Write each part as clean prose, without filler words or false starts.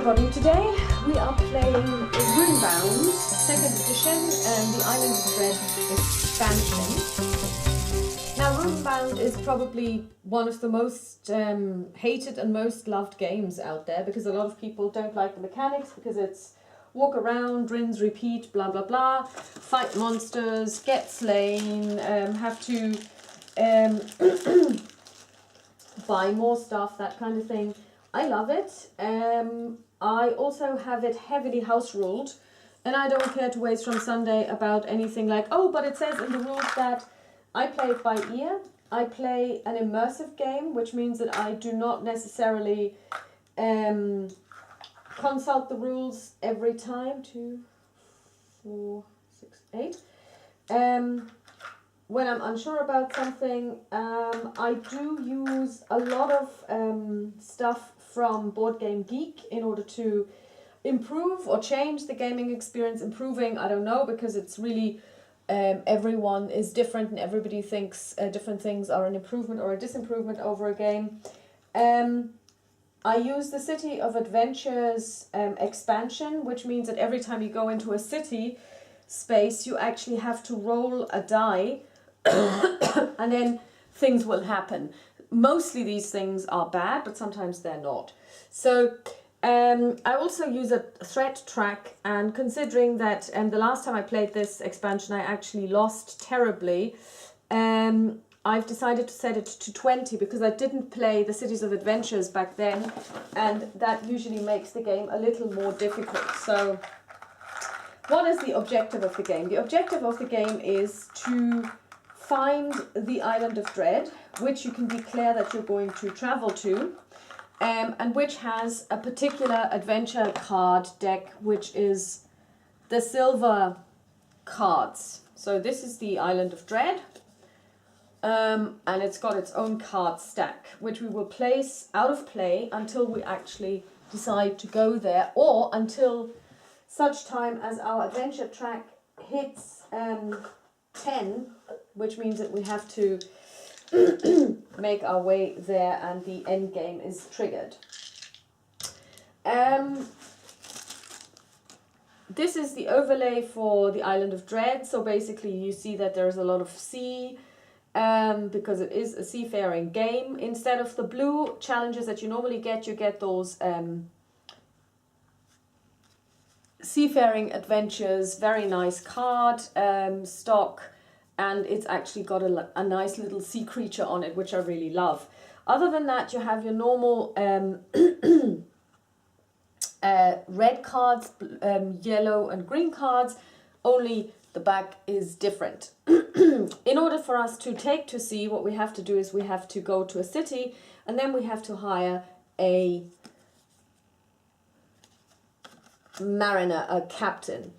everybody, today we are playing Runebound, 2nd edition, the Island of Dread expansion. Now Runebound is probably one of the most hated and most loved games out there because a lot of people don't like the mechanics because it's walk around, rinse, repeat, blah blah blah, fight monsters, get slain, have to buy more stuff, that kind of thing. I love it. I also have it heavily house ruled, and I don't care to waste from Sunday about anything like, oh, but it says in the rules that I play it by ear. I play an immersive game, which means that I do not necessarily consult the rules every time. 2, 4, 6, 8. When I'm unsure about something, I do use a lot of stuff from Board Game Geek in order to improve or change the gaming experience. Improving, I don't know, because it's really everyone is different and everybody thinks different things are an improvement or a disimprovement over a game. I use the City of Adventures expansion, which means that every time you go into a city space, you actually have to roll a die and then things will happen. Mostly these things are bad, but sometimes they're not. So I also use a threat track, and considering that the last time I played this expansion I actually lost terribly, I've decided to set it to 20 because I didn't play the Cities of Adventures back then, and that usually makes the game a little more difficult. So what is the objective of the game? The objective of the game is to find the Island of Dread, which you can declare that you're going to travel to, and which has a particular adventure card deck, which is the silver cards. So this is the Island of Dread, and it's got its own card stack, which we will place out of play until we actually decide to go there, or until such time as our adventure track hits 10, which means that we have to make our way there and the end game is triggered. This is the overlay for the Island of Dread. So basically you see that there's a lot of sea, because it is a seafaring game. Instead of the blue challenges that you normally get, you get those seafaring adventures, very nice card stock, and it's actually got a nice little sea creature on it, which I really love. Other than that, you have your normal red cards, yellow and green cards, only the back is different. In order for us to take to sea, what we have to do is we have to go to a city, and then we have to hire a mariner, a captain.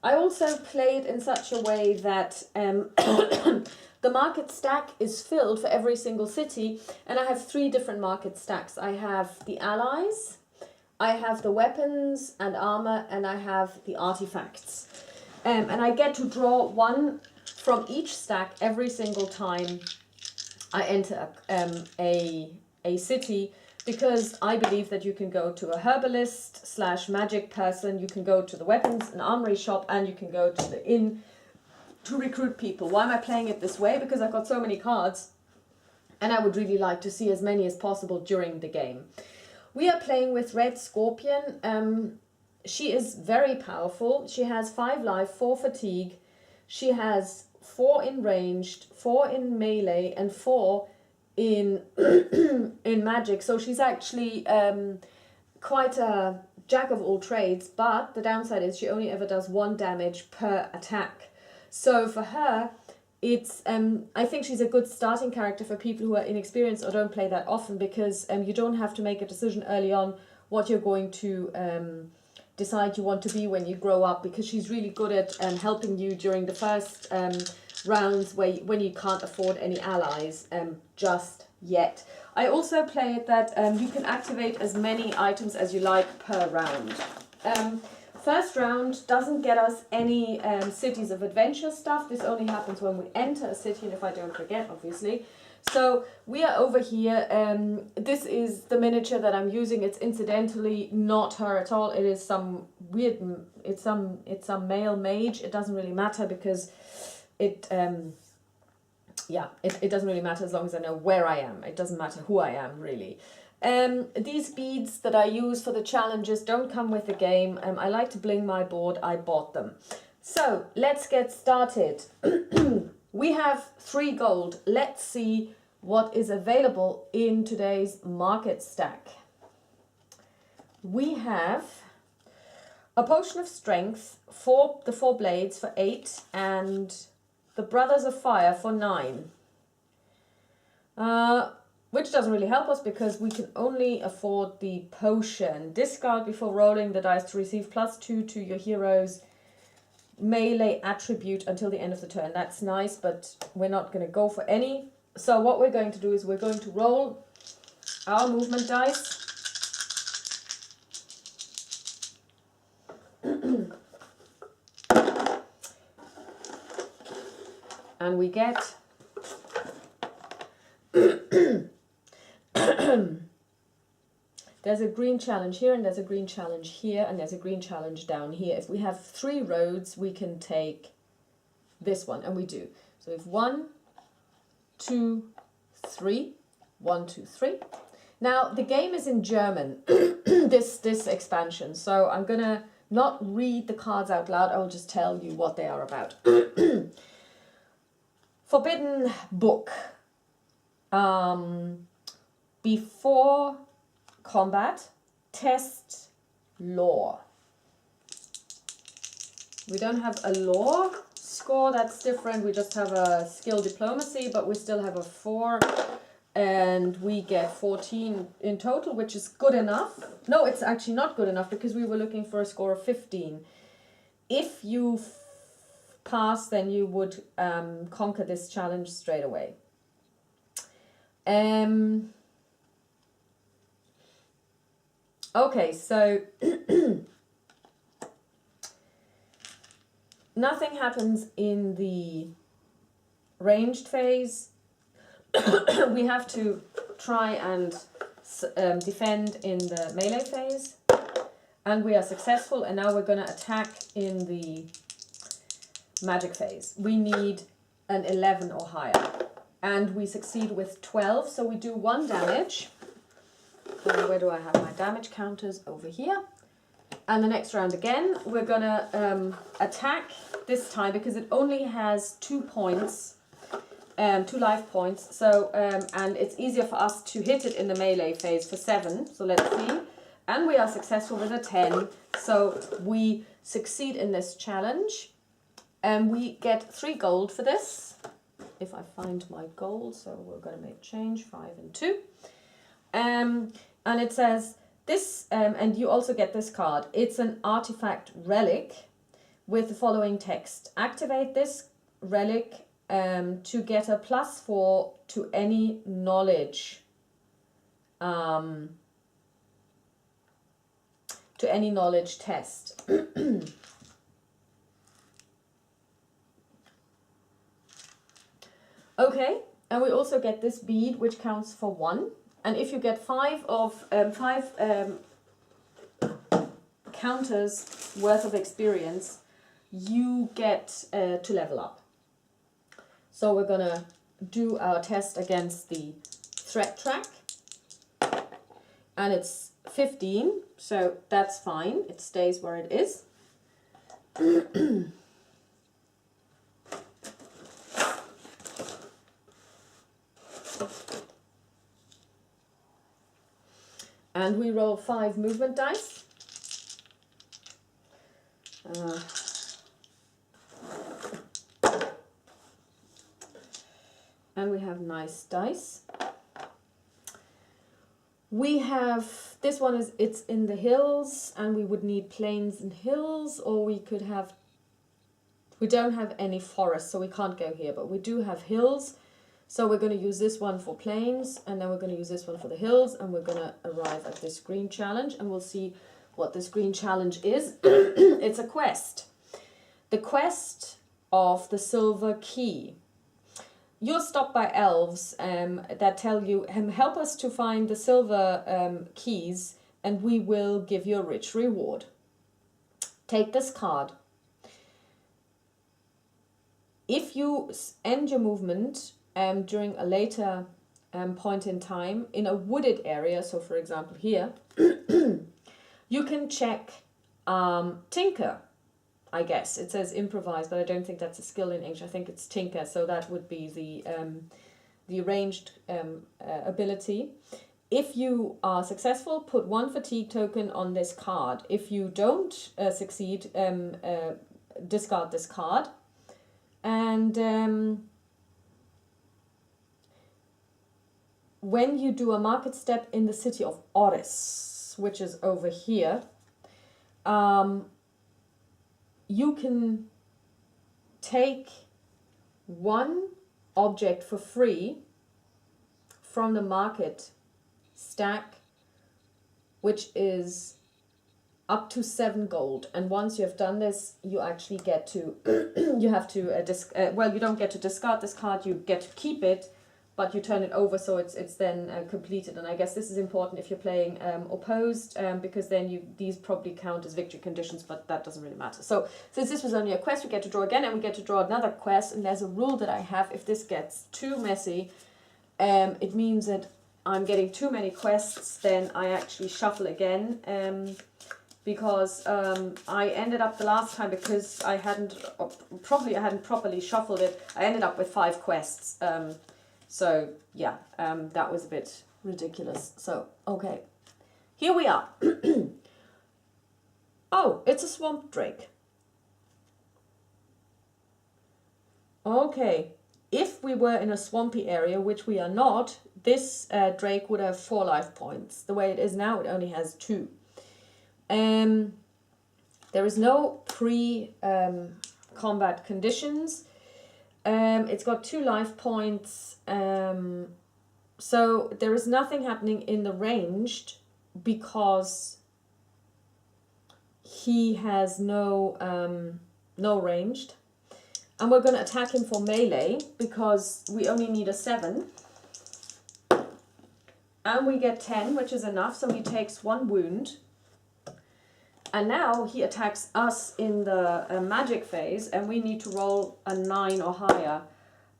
I also played in such a way that the market stack is filled for every single city, and I have 3 different market stacks. I have the allies, I have the weapons and armor, and I have the artifacts. And I get to draw one from each stack every single time I enter a city, because I believe that you can go to a herbalist / magic person, you can go to the weapons and armory shop, and you can go to the inn to recruit people. Why am I playing it this way? Because I've got so many cards and I would really like to see as many as possible during the game. We are playing with Red Scorpion. She is very powerful. She has 5 life, 4 fatigue. She has 4 in ranged, 4 in melee, and 4 in in magic. So she's actually quite a jack of all trades, but the downside is she only ever does 1 damage per attack. So for her, it's I think she's a good starting character for people who are inexperienced or don't play that often, because you don't have to make a decision early on what you're going to decide you want to be when you grow up, because she's really good at helping you during the first rounds when you can't afford any allies just yet. I also play it that you can activate as many items as you like per round. First round doesn't get us any Cities of Adventure stuff. This only happens when we enter a city, and if I don't forget, obviously. So we are over here. This is the miniature that I'm using. It's incidentally not her at all. It is some weird. It's some male mage. It doesn't really matter because it it doesn't really matter as long as I know where I am. It doesn't matter who I am really. These beads that I use for the challenges don't come with the game. I like to bling my board. I bought them. So let's get started. We have 3 gold. Let's see what is available in today's market stack. We have a potion of strength for the 4 blades for 8 and the Brothers of Fire for 9. Which doesn't really help us because we can only afford the potion. Discard before rolling the dice to receive +2 to your hero's melee attribute until the end of the turn. That's nice, but we're not going to go for any. So what we're going to do is we're going to roll our movement dice. And we get there's a green challenge here, and there's a green challenge here, and there's a green challenge down here. If we have 3 roads, we can take this one, and we do. So we have 1, 2, 3. 1, 2, 3. Now, the game is in German, this expansion, so I'm going to not read the cards out loud. I will just tell you what they are about. Forbidden Book. Before combat, test lore. We don't have a lore score, that's different. We just have a skill diplomacy, but we still have a 4 and we get 14 in total, which is good enough. No, it's actually not good enough because we were looking for a score of 15. If you pass, then you would conquer this challenge straight away. Okay, so nothing happens in the ranged phase. We have to try and defend in the melee phase, and we are successful, and now we're going to attack in the magic phase. We need an 11 or higher, and we succeed with 12, so we do 1 damage. Where do I have my damage counters? Over here. And the next round again, we're going to attack this time because it only has 2 points, 2 life points. So, and it's easier for us to hit it in the melee phase for 7. So let's see. And we are successful with a 10. So we succeed in this challenge. And we get 3 gold for this. If I find my gold, so we're going to make change, 5 and 2. And it says this, and you also get this card. It's an artifact relic with the following text. Activate this relic to get a +4 to any knowledge. To any knowledge test. Okay, and we also get this bead, which counts for 1. And if you get 5 counters worth of experience, you get to level up. So we're gonna do our test against the threat track, and it's 15, so that's fine. It stays where it is. And we roll 5 movement dice. And we have nice dice. We have, this one is, it's in the hills, and we would need plains and hills, or we could have, we don't have any forests, so we can't go here, but we do have hills. So we're going to use this one for plains, and then we're going to use this one for the hills, and we're going to arrive at this green challenge, and we'll see what this green challenge is. It's a quest. The quest of the silver key. you're stopped by elves that tell you, help us to find the silver keys and we will give you a rich reward. Take this card. If you end your movement during a later point in time in a wooded area, so for example here, you can check Tinker. I guess it says improvise, but I don't think that's a skill in English. I think it's tinker, so that would be the ranged ability. If you are successful, put 1 fatigue token on this card. If you don't succeed, discard this card. And when you do a market step in the city of Oris, which is over here, you can take 1 object for free from the market stack, which is up to 7 gold. And once you have done this, you actually get to, you have to, well, you don't get to discard this card, you get to keep it, but you turn it over so it's then completed. And I guess this is important if you're playing opposed, because then these probably count as victory conditions, but that doesn't really matter. So since this was only a quest, we get to draw again, and we get to draw another quest. And there's a rule that I have: if this gets too messy, it means that I'm getting too many quests, then I actually shuffle again. Because I ended up the last time, because I hadn't properly shuffled it, I ended up with 5 quests. So yeah, that was a bit ridiculous. So, okay, here we are. Oh, it's a swamp drake. Okay, if we were in a swampy area, which we are not, this drake would have 4 life points. The way it is now, it only has 2. There is no pre-combat conditions. It's got 2 life points, so there is nothing happening in the ranged because he has no ranged, and we're going to attack him for melee because we only need a 7, and we get 10, which is enough, so he takes 1 wound. And now he attacks us in the magic phase, and we need to roll a 9 or higher.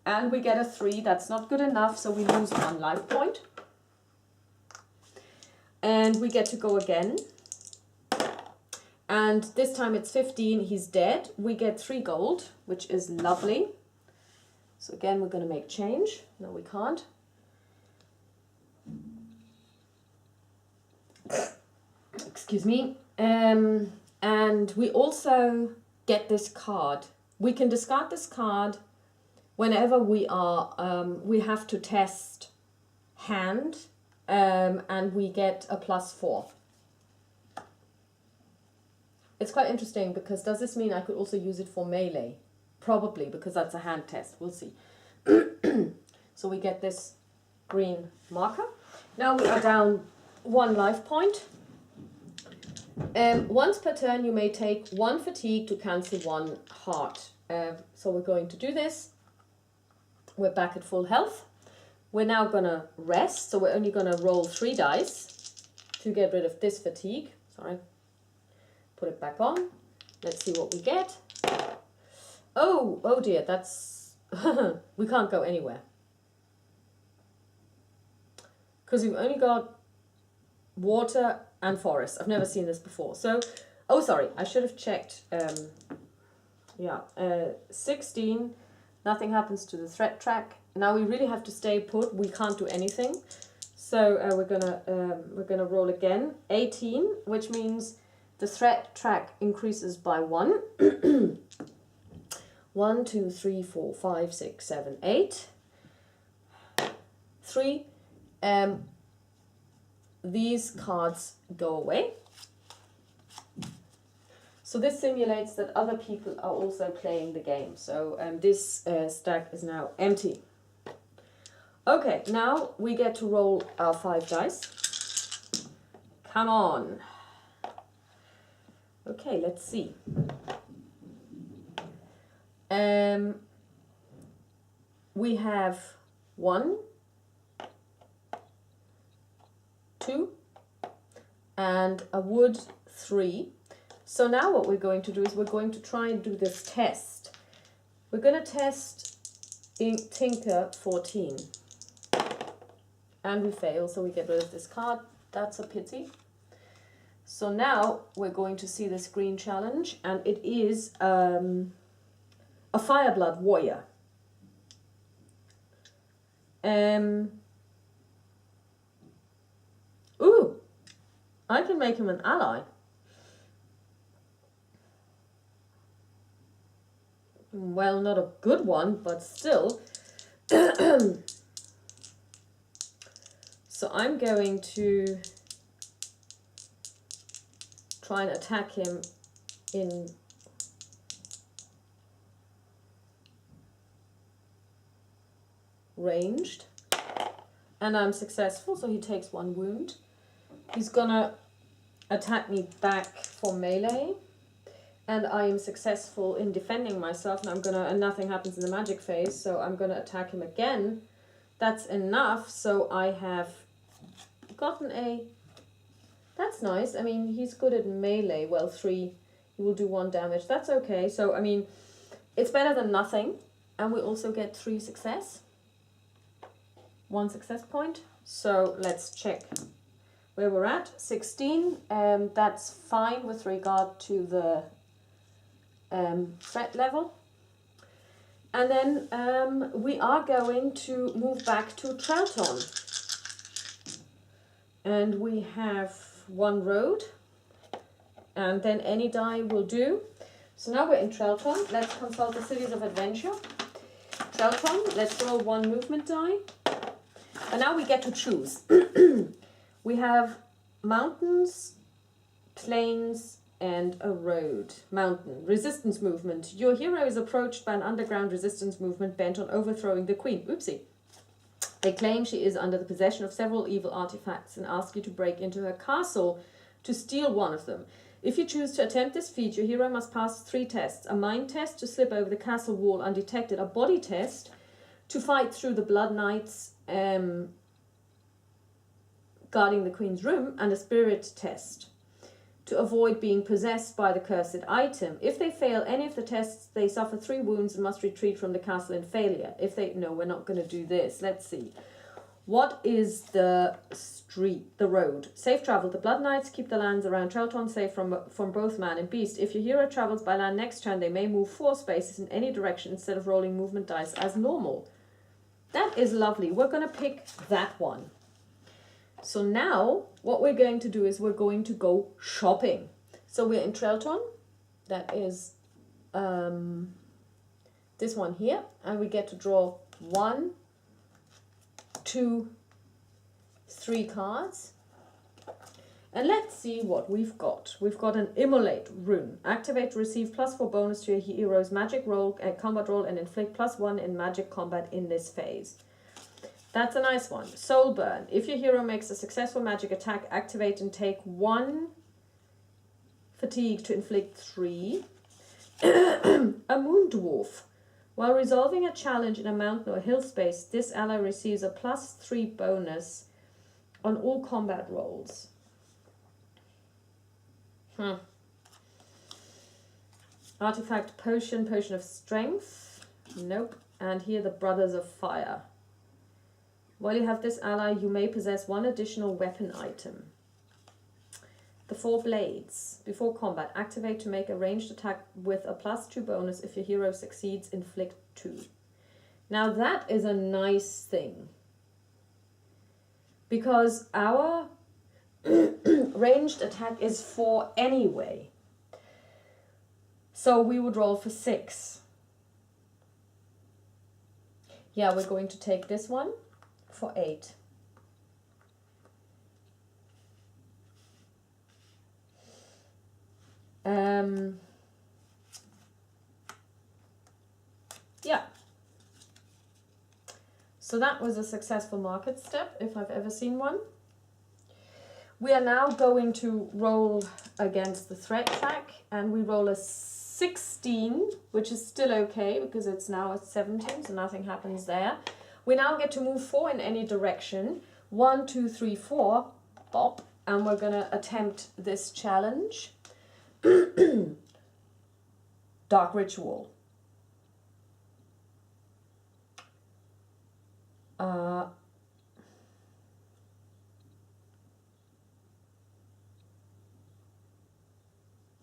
And we get a 3, that's not good enough, so we lose 1 life point. And we get to go again. And this time it's 15, he's dead. We get 3 gold, which is lovely. So again, we're going to make change. No, we can't. Excuse me. And we also get this card. We can discard this card whenever we are, we have to test hand, and we get a +4. It's quite interesting because does this mean I could also use it for melee? Probably, because that's a hand test. We'll see. So we get this green marker. Now we are down 1 life point. Once per turn, you may take 1 fatigue to cancel 1 heart. So we're going to do this. We're back at full health. We're now going to rest. So we're only going to roll 3 dice to get rid of this fatigue. Sorry. Put it back on. Let's see what we get. Oh dear, that's... we can't go anywhere. Because we've only got water and forest. I've never seen this before. So, oh sorry, I should have checked. 16, nothing happens to the threat track. Now we really have to stay put. We can't do anything. So we're gonna roll again. 18, which means the threat track increases by 1. 1, 2, 3, 4, 5, 6, 7, 8. 3. These cards go away. So this simulates that other people are also playing the game. So this stack is now empty. Okay, now we get to roll our 5 dice. Come on. Okay, let's see. we have 1, 2, and a wood 3. So now what we're going to do is we're going to try and do this test. We're going to test Tinker 14. And we fail, so we get rid of this card. That's a pity. So now we're going to see this green challenge, and it is a Fireblood Warrior. Ooh, I can make him an ally. Well, not a good one, but still. So I'm going to try and attack him in ranged. And I'm successful, so he takes 1 wound. He's gonna attack me back for melee. And I am successful in defending myself, and nothing happens in the magic phase, so I'm gonna attack him again. That's enough, so I have gotten a... That's nice. I mean, he's good at melee. Well, 3. He will do 1 damage. That's okay. So, I mean, it's better than nothing. And we also get 3 success. 1 success point. So, let's check where we're at. 16. That's fine with regard to the threat level. And then we are going to move back to Trouton. And we have 1 road. And then any die will do. So now we're in Trouton. Let's consult the Cities of Adventure. Trouton, let's roll 1 movement die. And now we get to choose. We have mountains, plains, and a road. Mountain. Resistance movement. Your hero is approached by an underground resistance movement bent on overthrowing the queen. Oopsie. They claim she is under the possession of several evil artifacts and ask you to break into her castle to steal one of them. If you choose to attempt this feat, your hero must pass 3 tests. A mind test to slip over the castle wall undetected. A body test to fight through the Blood Knights guarding the queen's room. And a spirit test to avoid being possessed by the cursed item. If they fail any of the tests, they suffer 3 wounds and must retreat from the castle in failure. If they... No, we're not going to do this. Let's see. What is the road? Safe travel. The Blood Knights keep the lands around Trouton safe from both man and beast. If your hero travels by land next turn, they may move 4 spaces in any direction instead of rolling movement dice as normal. That is lovely. We're going to pick that one. So now what we're going to do is we're going to go shopping. So we're in Trouton. That is this one here. And we get to draw 1, 2, 3 cards. And let's see what we've got. We've got an Immolate rune. Activate to receive +4 bonus to your hero's magic roll, combat roll, and inflict +1 in magic combat in this phase. That's a nice one. Soul Burn. If your hero makes a successful magic attack, activate and take 1 fatigue to inflict 3. A Moon Dwarf. While resolving a challenge in a mountain or hill space, this ally receives a +3 bonus on all combat rolls. Artifact Potion, Potion of Strength. Nope. And here the Brothers of Fire. While you have this ally, you may possess 1 additional weapon item. The 4 Blades. Before combat, activate to make a ranged attack with a +2 bonus. If your hero succeeds, inflict 2. Now that is a nice thing. Because our ranged attack is 4 anyway. So we would roll for 6. Yeah, we're going to take this one for 8. Yeah. So that was a successful market step, if I've ever seen one. We are now going to roll against the threat track, and we roll a 16, which is still okay because it's now at 17, so nothing happens there. We now get to move 4 in any direction. 1, 2, 3, 4, bop, and we're gonna attempt this challenge. Dark Ritual.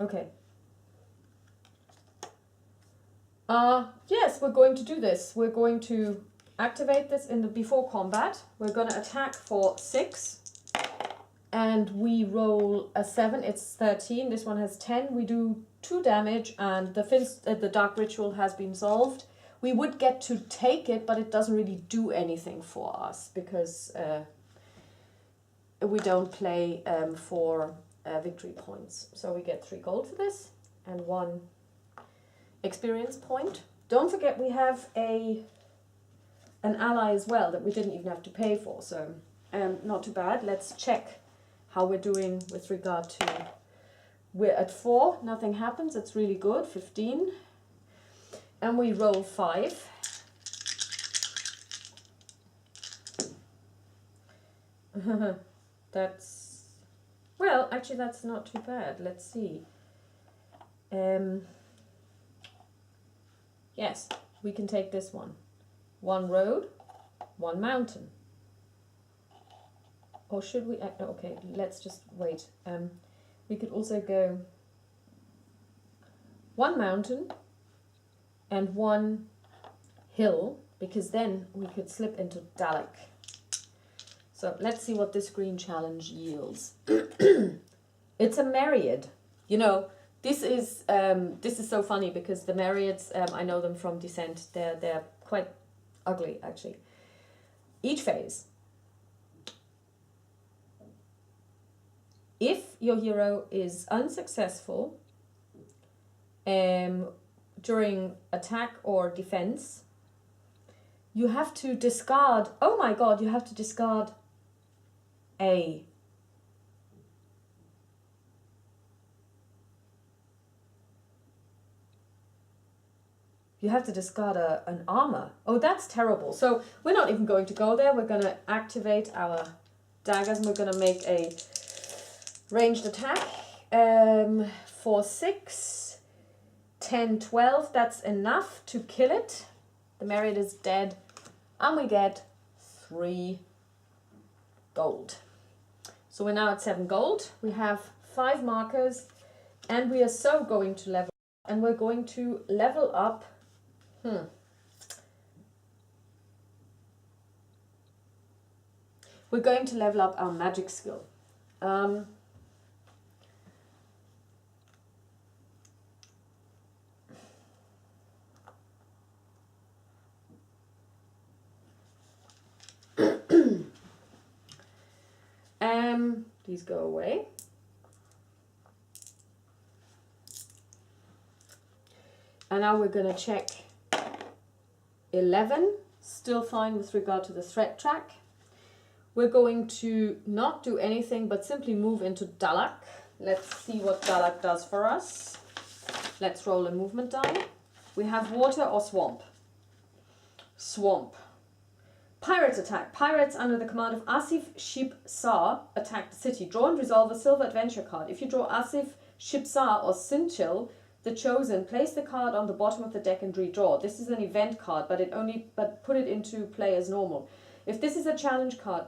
Okay. Yes, we're going to do this. We're going to activate this in the before combat. We're going to attack for 6. And we roll a 7. It's 13. This one has 10. We do 2 damage, and the Dark Ritual has been solved. We would get to take it, but it doesn't really do anything for us because we don't play for victory points. So we get 3 gold for this and 1 experience point. Don't forget we have an ally as well that we didn't even have to pay for, so not too bad. Let's check how we're doing with regard to, we're at 4, nothing happens, it's really good. 15, and we roll 5. That's, well, actually that's not too bad. Let's see. Yes, we can take this one. 1 road, 1 mountain. Or should we? Okay, let's just wait. We could also go 1 mountain and 1 hill, because then we could slip into Dalek. So let's see what this green challenge yields. It's a Myriad. You know, this is so funny because the Myriads, I know them from Descent. They're quite ugly actually. Each phase, if your hero is unsuccessful during attack or defense, you have to discard, oh my god, you have to discard a an armor. Oh, that's terrible. So we're not even going to go there. We're going to activate our daggers and we're going to make a ranged attack for 6, 10, 12. That's enough to kill it. The Myriad is dead and we get 3 gold. So we're now at 7 gold. We have 5 markers and we are so going to level up, and we're going to level up. We're going to level up our magic skill. These go away. And now we're going to check 11, still fine with regard to the threat track. We're going to not do anything but simply move into Dalek. Let's see what Dalek does for us. Let's roll a movement die. We have water or swamp. Swamp. Pirate attack. Pirates under the command of Asif Ship Sar attack the city. Draw and resolve a silver adventure card. If you draw Asif Ship Sar or Sinchil, the Chosen, place the card on the bottom of the deck and redraw. This is an event card, but put it into play as normal. If this is a challenge card,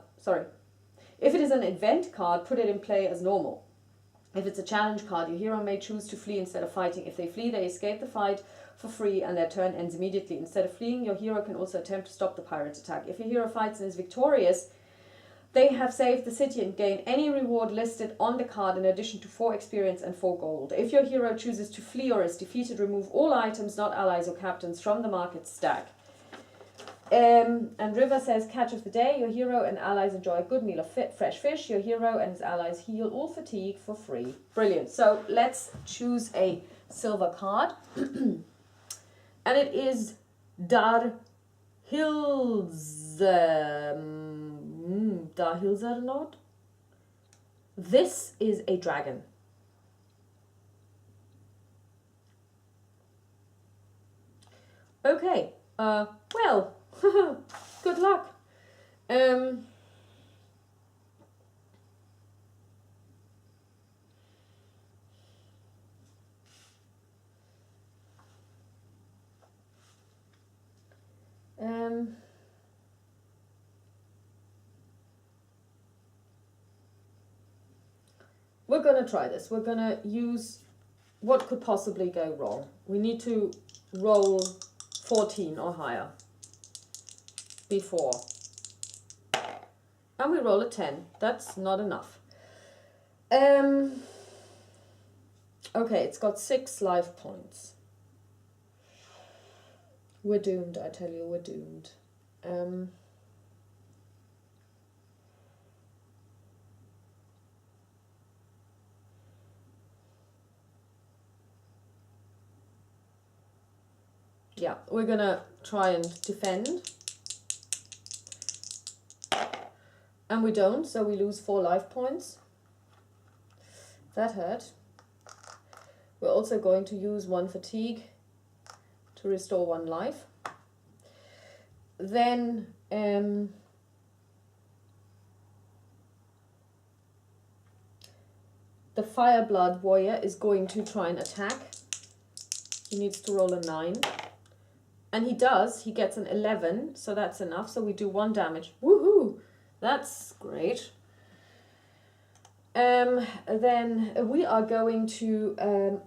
if it is an event card, put it in play as normal. If it's a challenge card, your hero may choose to flee instead of fighting. If they flee, they escape the fight for free and their turn ends immediately. Instead of fleeing, your hero can also attempt to stop the pirate attack. If your hero fights and is victorious, they have saved the city and gain any reward listed on the card in addition to 4 experience and 4 gold. If your hero chooses to flee or is defeated, remove all items, not allies or captains, from the market stack. And River says, catch of the day. Your hero and allies enjoy a good meal of fresh fish. Your hero and his allies heal all fatigue for free. Brilliant. So let's choose a silver card. And it is Dar Hills. Dar Hilzernod. This is a dragon. Okay, well, good luck. We're gonna try this. We're gonna use what could possibly go wrong. We need to roll 14 or higher before. And we roll a 10. That's not enough. Okay, it's got 6 life points. We're doomed, I tell you, we're doomed. Yeah, we're gonna try and defend. And we don't, so we lose 4 life points. That hurt. We're also going to use 1 fatigue to restore 1 life. Then the Fireblood warrior is going to try and attack. He needs to roll a 9. And he does. He gets an 11, so that's enough. So we do 1 damage. Woohoo! That's great. Then we are going to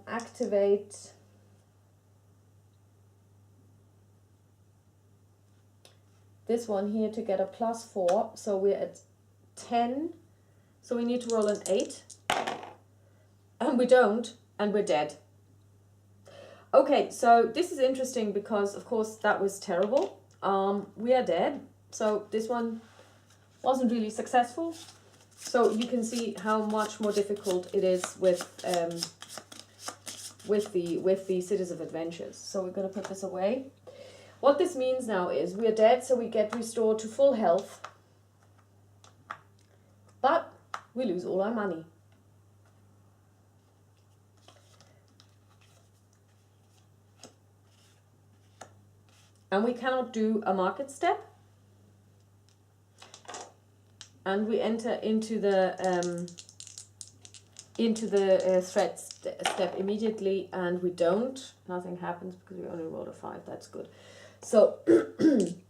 activate this one here to get a +4. So we're at 10. So we need to roll an 8. And we don't, and we're dead. Okay, so this is interesting because, of course, that was terrible. We are dead. So this one wasn't really successful. So you can see how much more difficult it is with the Cities of Adventures. So we're going to put this away. What this means now is we are dead, so we get restored to full health. But we lose all our money. And we cannot do a market step. And we enter into the threat step immediately, and we don't. Nothing happens because we only rolled a 5. That's good. So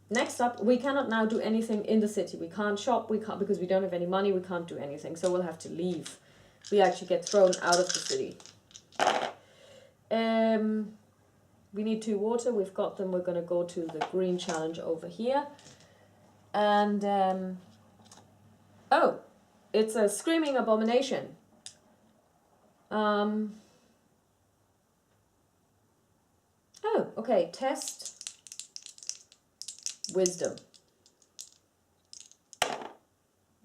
next up, we cannot now do anything in the city. We can't shop. We can't, because we don't have any money. We can't do anything. So we'll have to leave. We actually get thrown out of the city. We need 2 water. We've got them. We're going to go to the green challenge over here, and oh, it's a screaming abomination. Oh, okay. Test wisdom.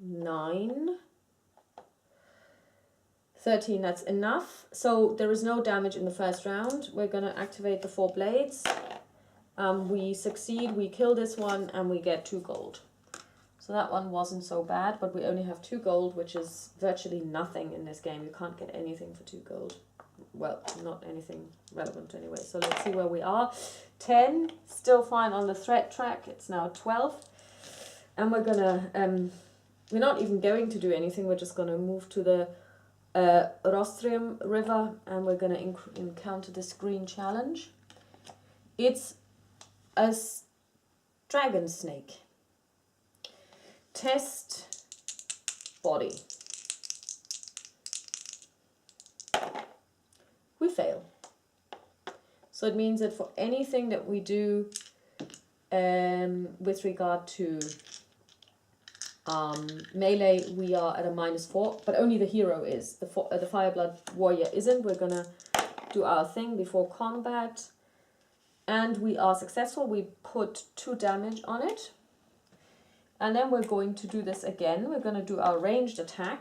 9. 13, that's enough. So there is no damage in the first round. We're going to activate the 4 blades. We succeed, we kill this one, and we get 2 gold. So that one wasn't so bad, but we only have 2 gold, which is virtually nothing in this game. You can't get anything for 2 gold. Well, not anything relevant anyway. So let's see where we are. 10, still fine on the threat track. It's now 12. And we're gonna, we're not even going to do anything. We're just gonna move to the Rostrium River, and we're going to encounter this green challenge. It's a dragon snake. Test body. We fail. So it means that for anything that we do with regard to melee, we are at a -4, but only the hero is. The Fireblood warrior isn't. We're gonna do our thing before combat, and we are successful. We put 2 damage on it, and then we're going to do this again. We're gonna do our ranged attack,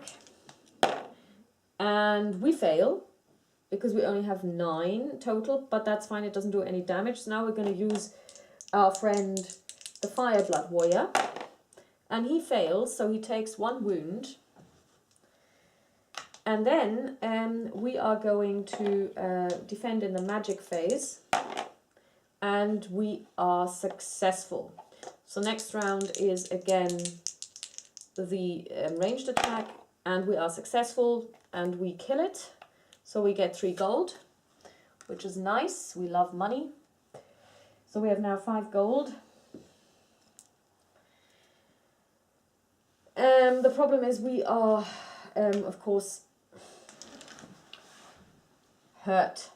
and we fail because we only have 9 total, but that's fine. It doesn't do any damage. So now we're gonna use our friend, the Fireblood warrior. And he fails, so he takes 1 wound. And then we are going to defend in the magic phase. and we are successful. So next round is again the ranged attack, and we are successful and we kill it. So we get 3 gold, which is nice. We love money. So we have now 5 gold. The problem is we are, of course, hurt.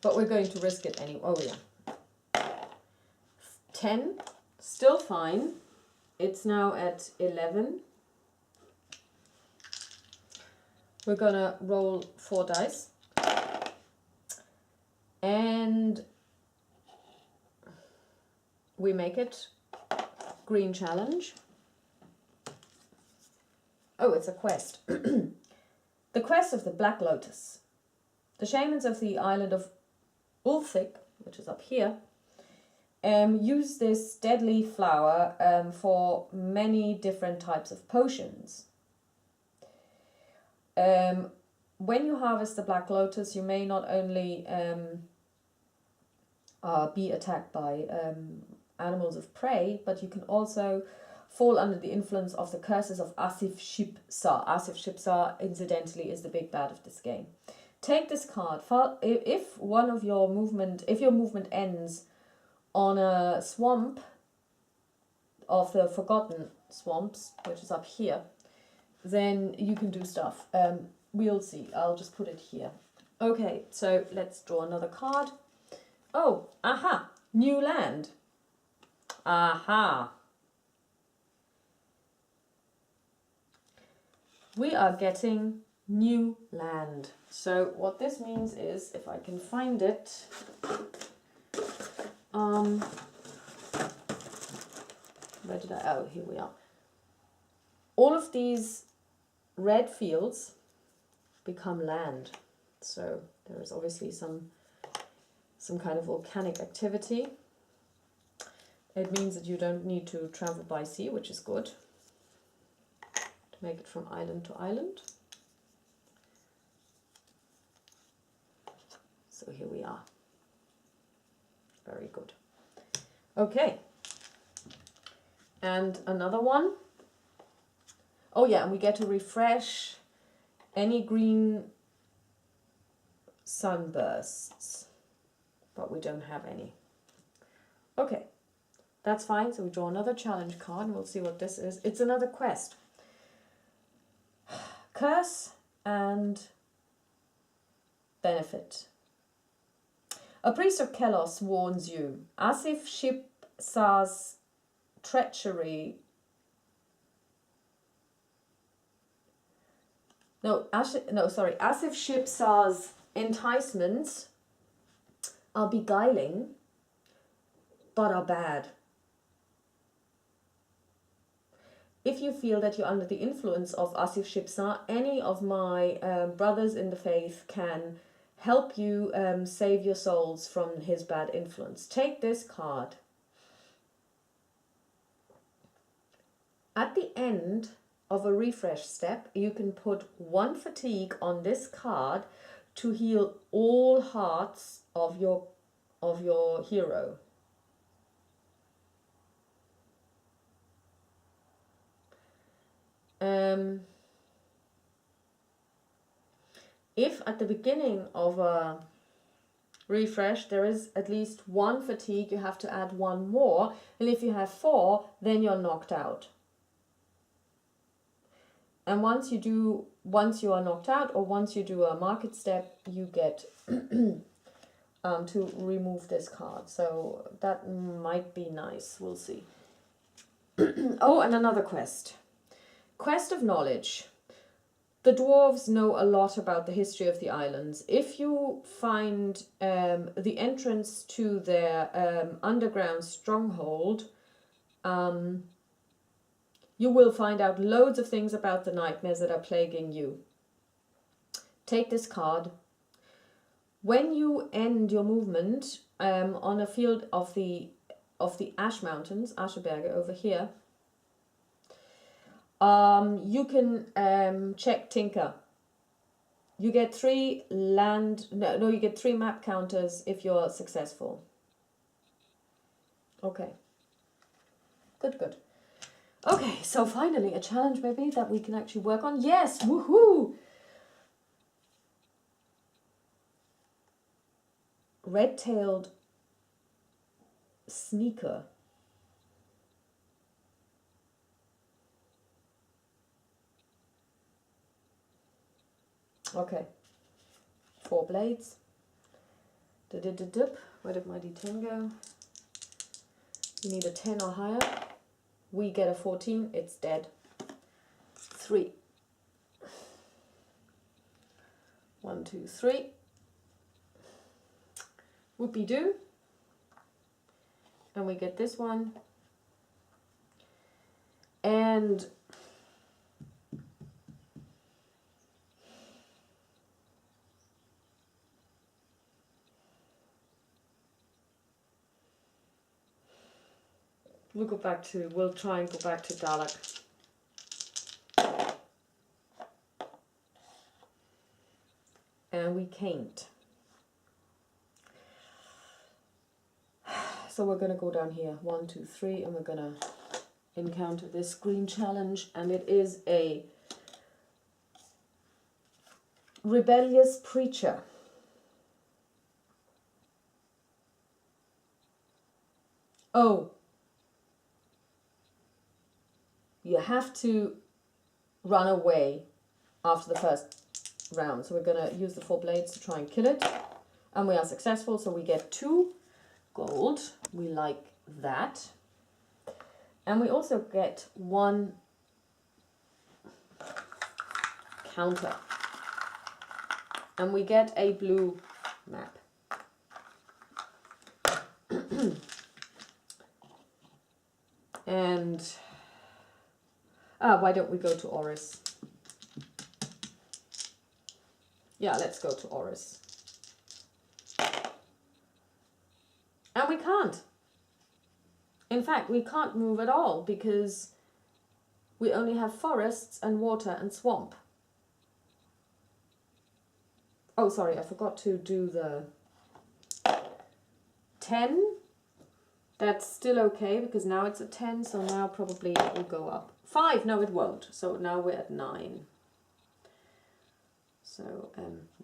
But we're going to risk it anyway. Oh yeah. 10, still fine. It's now at 11. We're gonna roll 4 dice. And we make it. Green challenge. Oh, it's a quest. The quest of the Black Lotus. The shamans of the island of Ulthik, which is up here, use this deadly flower for many different types of potions. When you harvest the Black Lotus, you may not only be attacked by animals of prey, but you can also fall under the influence of the curses of Asif Shipsar. Asif Shipsar, incidentally, is the big bad of this game. Take this card. If your movement ends on a swamp of the Forgotten Swamps, which is up here, then you can do stuff. We'll see. I'll just put it here. Okay, so let's draw another card. Oh, aha! New land. Aha! We are getting new land. So what this means is, if I can find it, where did I, oh, here we are. All of these red fields become land. So there is obviously some kind of volcanic activity. It means that you don't need to travel by sea, which is good, to make it from island to island. So here we are. Very good. Okay. And another one. Oh yeah, and we get to refresh any green sunbursts, but we don't have any. Okay, that's fine. So we draw another challenge card and we'll see what this is. It's another quest. Curse and benefit. A priest of Kelos warns you, Asif Shipsar's treachery. Asif Shipsar's enticements are beguiling, but are bad. If you feel that you're under the influence of Asif Shipsar, any of my brothers in the faith can help you save your souls from his bad influence. Take this card. At the end of a refresh step, you can put 1 fatigue on this card to heal all hearts of your hero. If at the beginning of a refresh there is at least 1 fatigue, you have to add 1 more, and if you have 4, then you're knocked out. And once you are knocked out, or once you do a market step, you get to remove this card. So that might be nice. We'll see. Oh, and another quest. Quest of knowledge. The dwarves know a lot about the history of the islands. If you find the entrance to their underground stronghold, you will find out loads of things about the nightmares that are plaguing you. Take this card. When you end your movement on a field of the of the Ash Mountains, Ascheberge over here, you can check Tinker. You get 3 you get 3 map counters if you're successful. Okay. Good. Okay, so finally a challenge maybe that we can actually work on. Yes, woohoo! Red-tailed sneaker. Okay. 4 blades. Where did my D10 go? You need a 10 or higher. We get a 14, it's dead. 3. 1, 2, 3. Whoopie-doo. And we get this one. And we'll try and go back to Dalek. And we can't. So we're going to go down here, 1, 2, 3, and we're going to encounter this green challenge, and it is a rebellious preacher. Oh, you have to run away after the first round. So we're going to use the 4 blades to try and kill it, and we are successful, so we get 2 gold. We like that. And we also get 1 counter. And we get a blue map. And why don't we go to Oris? Yeah, let's go to Oris. And we can't. In fact, we can't move at all because we only have forests and water and swamp. Oh, sorry, I forgot to do the 10. That's still okay because now it's at 10, so now probably it will go up. 5, no it won't. So now we're at 9. So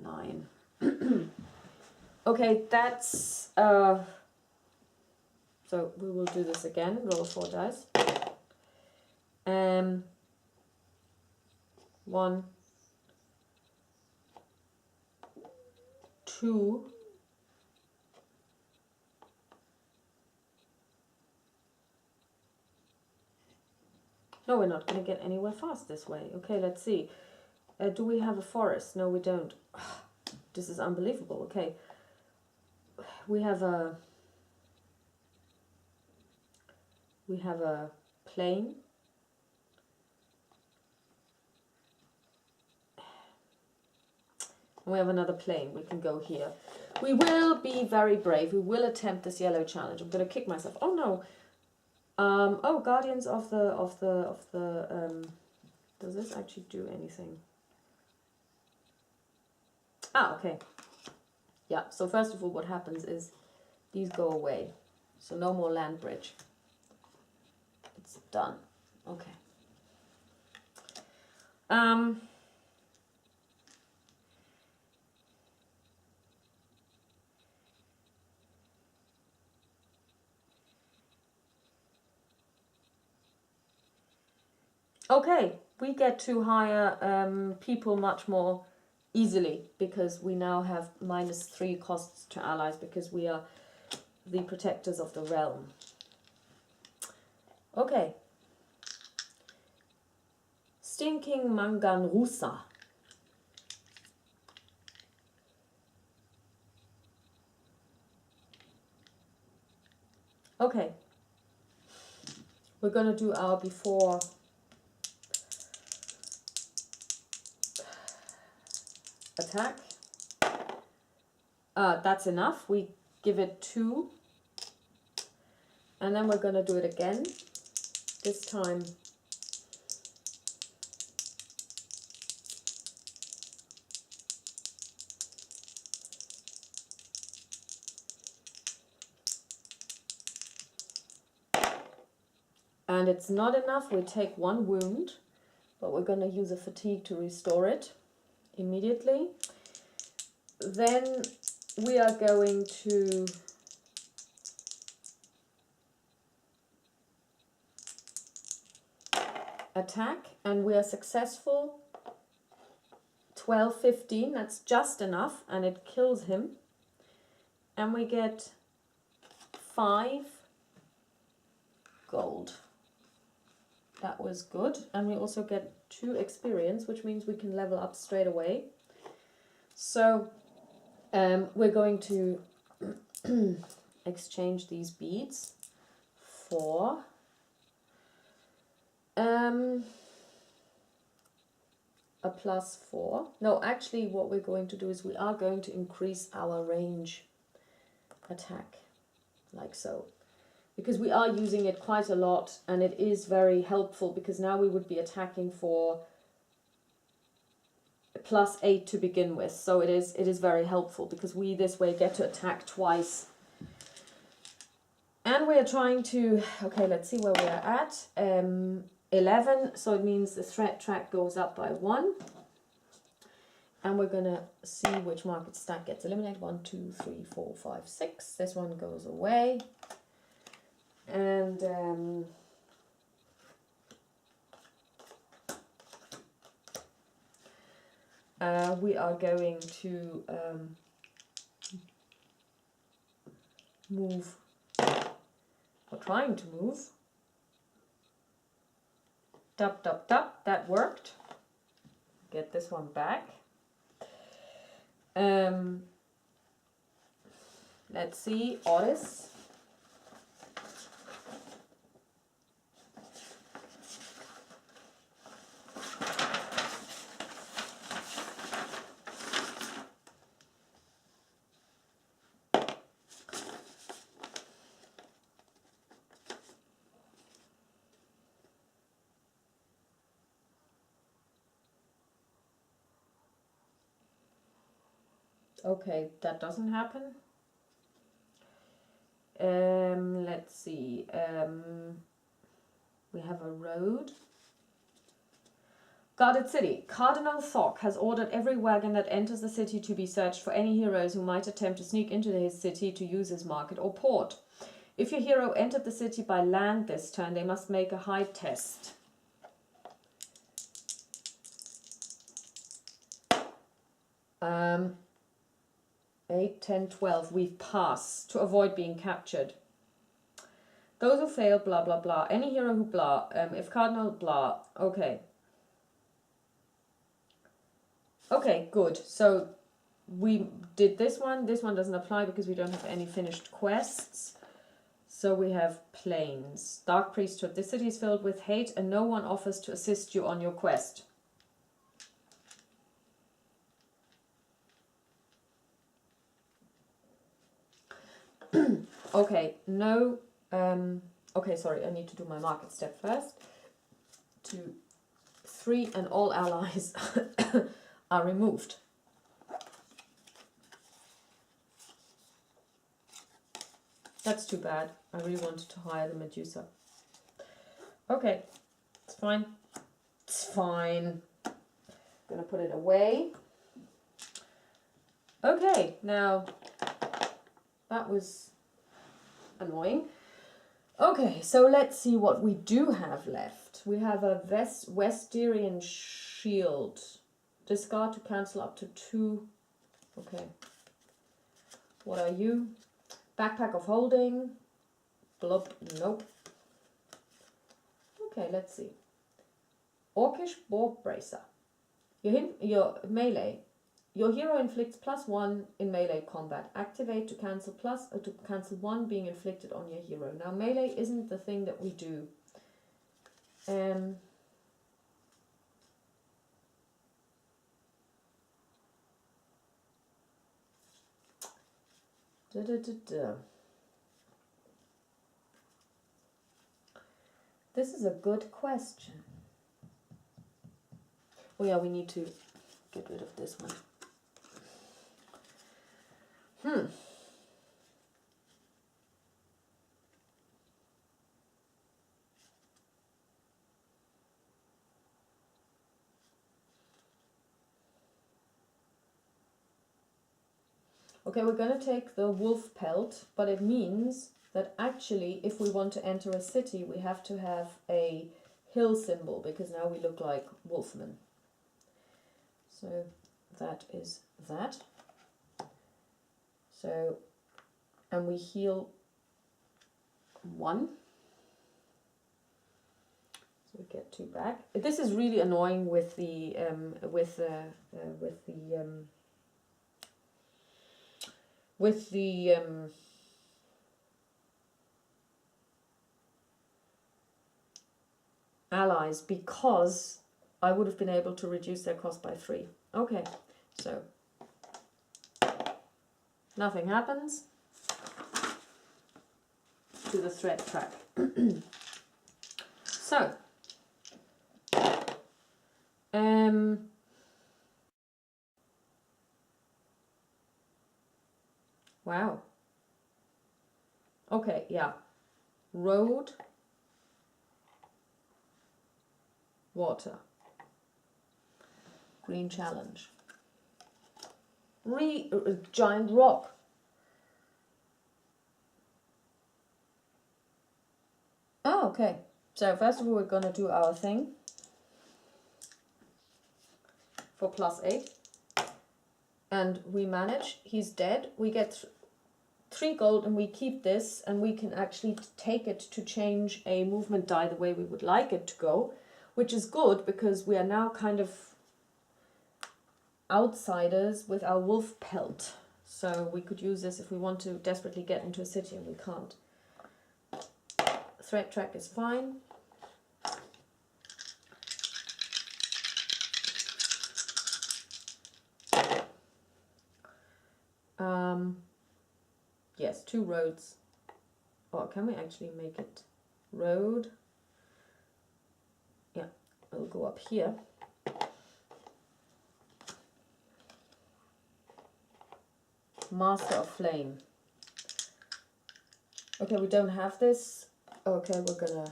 9. Okay, that's so we will do this again. Roll 4 dice. 1, 2. No, we're not going to get anywhere fast this way. Okay, let's see. Do we have a forest? No, we don't. This is unbelievable. Okay. We have a plain. And we have another plain. We can go here. We will be very brave. We will attempt this yellow challenge. I'm going to kick myself. Oh no. Oh, Guardians of the does this actually do anything? Ah, okay. Yeah, so first of all what happens is these go away. So no more land bridge. It's done. Okay. Okay, we get to hire people much more easily because we now have -3 costs to allies because we are the protectors of the realm. Okay. Stinking Manganrusa. Okay. We're going to do our before attack. That's enough. We give it 2. And then we're going to do it again. This time and it's not enough, we take 1 wound, but we're going to use a fatigue to restore it immediately. Then we are going to attack, and we are successful. 12, 15, that's just enough, and it kills him. And we get 5 gold. That was good. And we also get 2 experience, which means we can level up straight away. So we're going to exchange these beads for a +4. No, actually what we're going to do is we are going to increase our range attack, like so. Because we are using it quite a lot, and it is very helpful, because now we would be attacking for +8 to begin with. So it is very helpful, because we this way get to attack twice. And we are trying to, okay, let's see where we are at. 11, so it means the threat track goes up by 1. And we're going to see which market stack gets eliminated. 1, 2, 3, 4, 5, 6. This one goes away. And we are going to move, or trying to move. Dup, dup, dup, that worked. Get this one back. Let's see, Otis. Okay, that doesn't happen. Let's see. We have a road. Guarded City. Cardinal Thok has ordered every wagon that enters the city to be searched for any heroes who might attempt to sneak into his city to use his market or port. If your hero entered the city by land this turn, they must make a hide test. Um, 8, 10, 12. We pass to avoid being captured. Those who fail, blah, blah, blah. Any hero who blah. If Cardinal, blah. Okay. Okay, good. So we did this one. This one doesn't apply because we don't have any finished quests. So we have Plains. Dark Priesthood. This city is filled with hate and no one offers to assist you on your quest. Okay, no, okay, sorry, I need to do my market step first. 2, 3, and all allies are removed. That's too bad. I really wanted to hire the Medusa. Okay, it's fine. It's fine. I'm gonna put it away. Okay, now that was annoying. Okay, so let's see what we do have left. We have a Westerian shield. Discard to cancel up to 2. Okay. What are you? Backpack of holding. Blub. Nope. Okay, let's see. Orcish Boar Bracer. Your melee. Your hero inflicts +1 in melee combat. Activate to cancel to cancel 1 being inflicted on your hero. Now melee isn't the thing that we do. This is a good question. Oh yeah, we need to get rid of this one. Okay, we're going to take the wolf pelt, but it means that actually if we want to enter a city, we have to have a hill symbol, because now we look like wolfmen. So that is that. So, and we heal 1. So we get 2 back. This is really annoying with the allies, because I would have been able to reduce their cost by 3. Okay, so nothing happens to the threat track. So, wow. Okay, yeah. Road, water, green challenge, giant rock. Oh, okay. So first of all, we're going to do our thing for +8. And we manage. He's dead. We get 3 gold and we keep this, and we can actually take it to change a movement die the way we would like it to go, which is good because we are now kind of outsiders with our wolf pelt. So we could use this if we want to desperately get into a city, and we can't. Threat track is fine. Yes, 2 roads. Or can we actually make it road? Yeah, we'll go up here. Master of Flame. Okay, we don't have this. Okay, we're gonna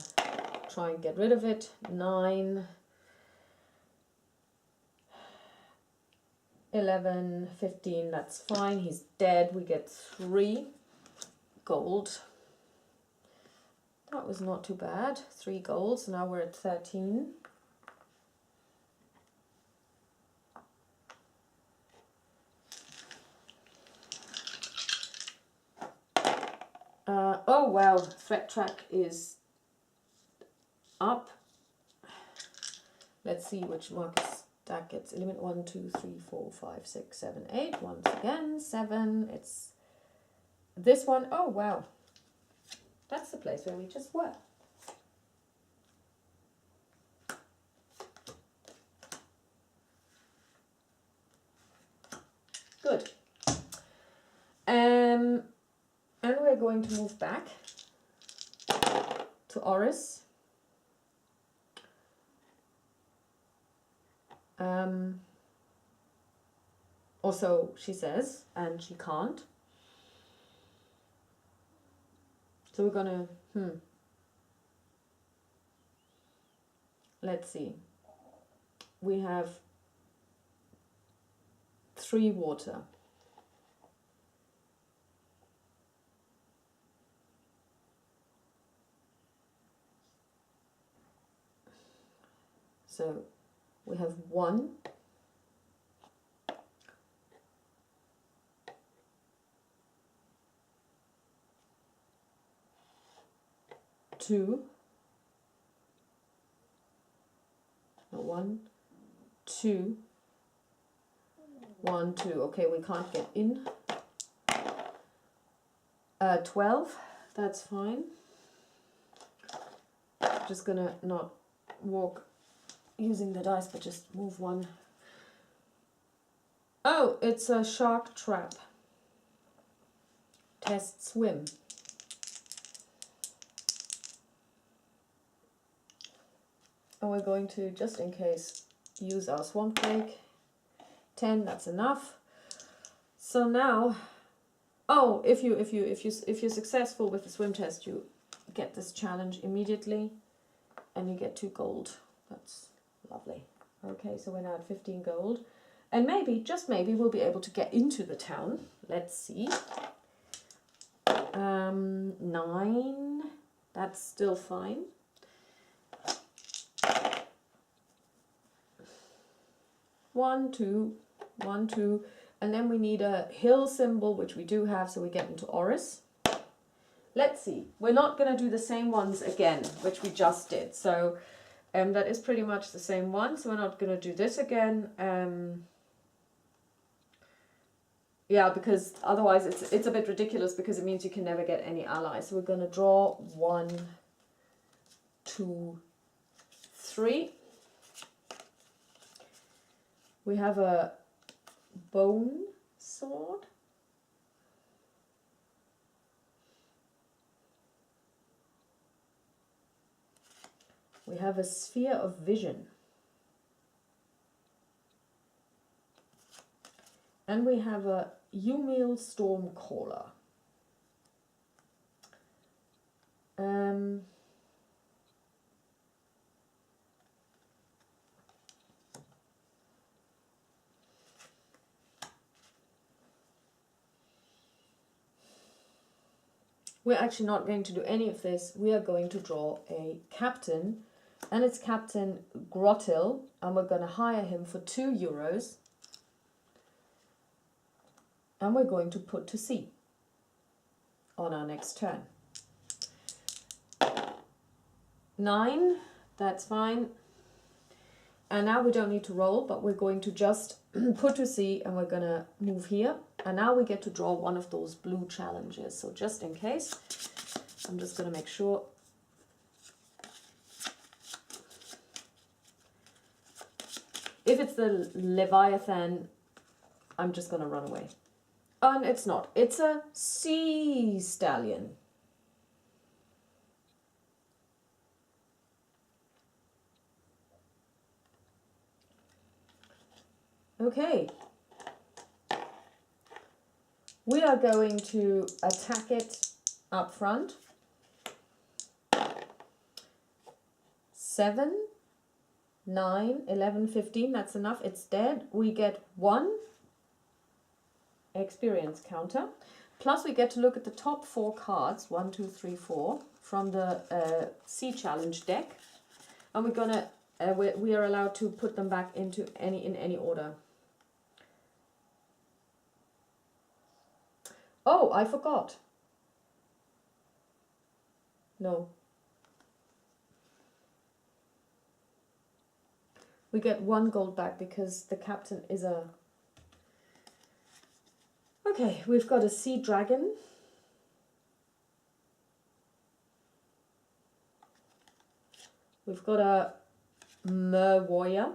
try and get rid of it. 9, 11, 15, that's fine. He's dead. We get 3 gold. That was not too bad. 3 gold, so now we're at 13. Oh wow, threat track is up. Let's see which markets that gets. Element 1, 2, 3, 4, 5, 6, 7, 8. Once again, 7. It's this one. Oh wow. That's the place where we just were. Good. And we're going to move back to Oris. Or so she says, and she can't. So we're gonna, let's see. We have 3 water. So we have 1, 2, 1, 2, 1, 2. Okay, we can't get in. 12, that's fine. Just gonna not walk using the dice, but just move 1. Oh, it's a shark trap. Test swim. And we're going to, just in case, use our swamp drake. 10, that's enough. So now, oh, if you're successful with the swim test, you get this challenge immediately, and you get 2 gold. That's lovely. Okay, so we're now at 15 gold, and maybe, just maybe, we'll be able to get into the town. Let's see. 9. That's still fine. 1, 2, 1, 2, and then we need a hill symbol, which we do have, so we get into Oris. Let's see. We're not going to do the same ones again, which we just did. So that is pretty much the same one. So we're not going to do this again. Yeah, because otherwise it's a bit ridiculous, because it means you can never get any allies. So we're going to draw 1, 2, 3. We have a bone sword. We have a sphere of vision. And we have a Umil Stormcaller. We're actually not going to do any of this. We are going to draw a captain, and it's Captain Grottil, and we're going to hire him for 2 euros. And we're going to put to sea on our next turn. 9, that's fine. And now we don't need to roll, but we're going to just put to sea, and we're going to move here. And now we get to draw one of those blue challenges. So just in case, I'm just going to make sure. If it's the Leviathan, I'm just going to run away. And it's not. It's a sea stallion. Okay. We are going to attack it up front. 7, 9, 11, 15. That's enough. It's dead. We get 1 experience counter. Plus we get to look at the top 4 cards, 1, 2, 3, 4, from the Sea Challenge deck. And we're gonna we are allowed to put them back into in any order. Oh, I forgot. No. We get 1 gold back because the captain is a... Okay, we've got a sea dragon. We've got a mer warrior.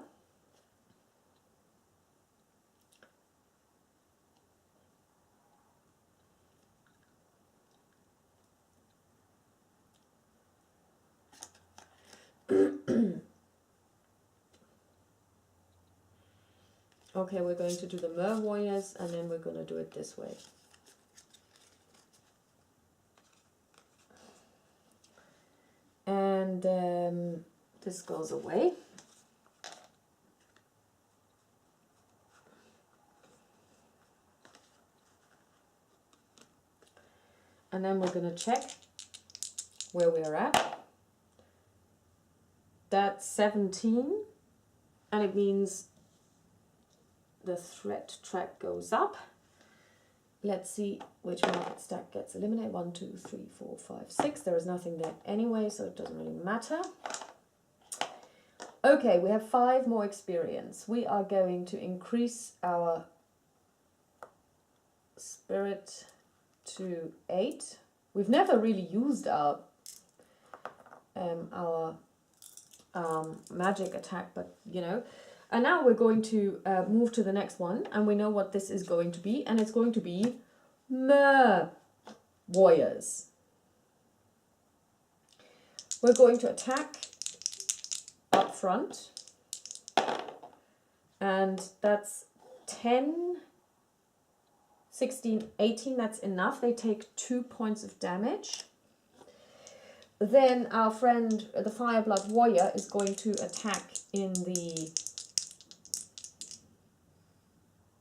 Okay, we're going to do the mer warriors, and then we're going to do it this way. And this goes away. And then we're going to check where we're at. That's 17, and it means the threat track goes up. Let's see which market stack gets eliminated. 1, 2, 3, 4, 5, 6. There is nothing there anyway, so it doesn't really matter. Okay, we have 5 more experience. We are going to increase our spirit to 8. We've never really used our magic attack, but you know. And now we're going to move to the next one, and we know what this is going to be, and it's going to be mer warriors. We're going to attack up front. front. And that's 10, 16, 18, that's enough. They take 2 points of damage. Then our friend, the Fireblood Warrior, is going to attack in the...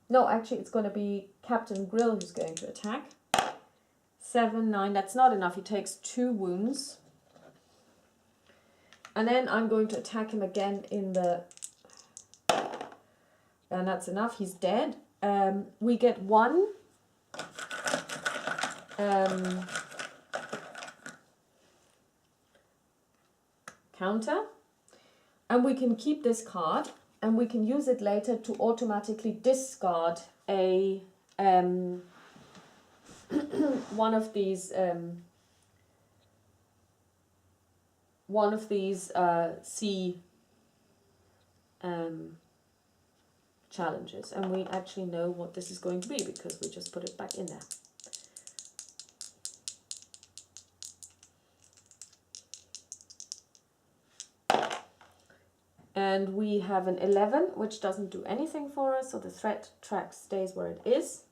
No, actually it's going to be Captain Grill who's going to attack. 7, 9, that's not enough. He takes 2 wounds. And then I'm going to attack him again in the... And that's enough. He's dead. We get 1 counter. And we can keep this card. And we can use it later to automatically discard a... one of these sea challenges, and we actually know what this is going to be because we just put it back in there. And we have an 11, which doesn't do anything for us, so the threat track stays where it is.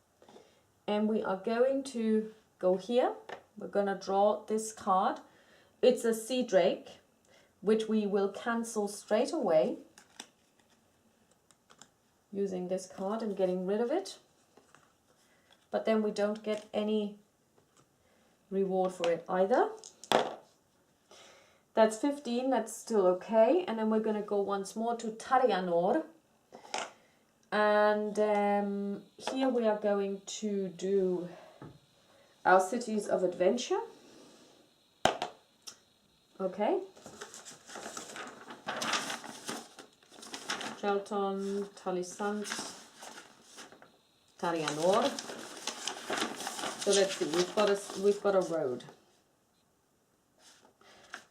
And we are going to go here. We're going to draw this card. It's a Sea Drake, which we will cancel straight away using this card and getting rid of it. But then we don't get any reward for it either. That's 15, that's still okay. And then we're going to go once more to Tarianor. And here we are going to do our cities of adventure. Okay. Shelton, Talisant, Tarianor. So let's see, we've got a road.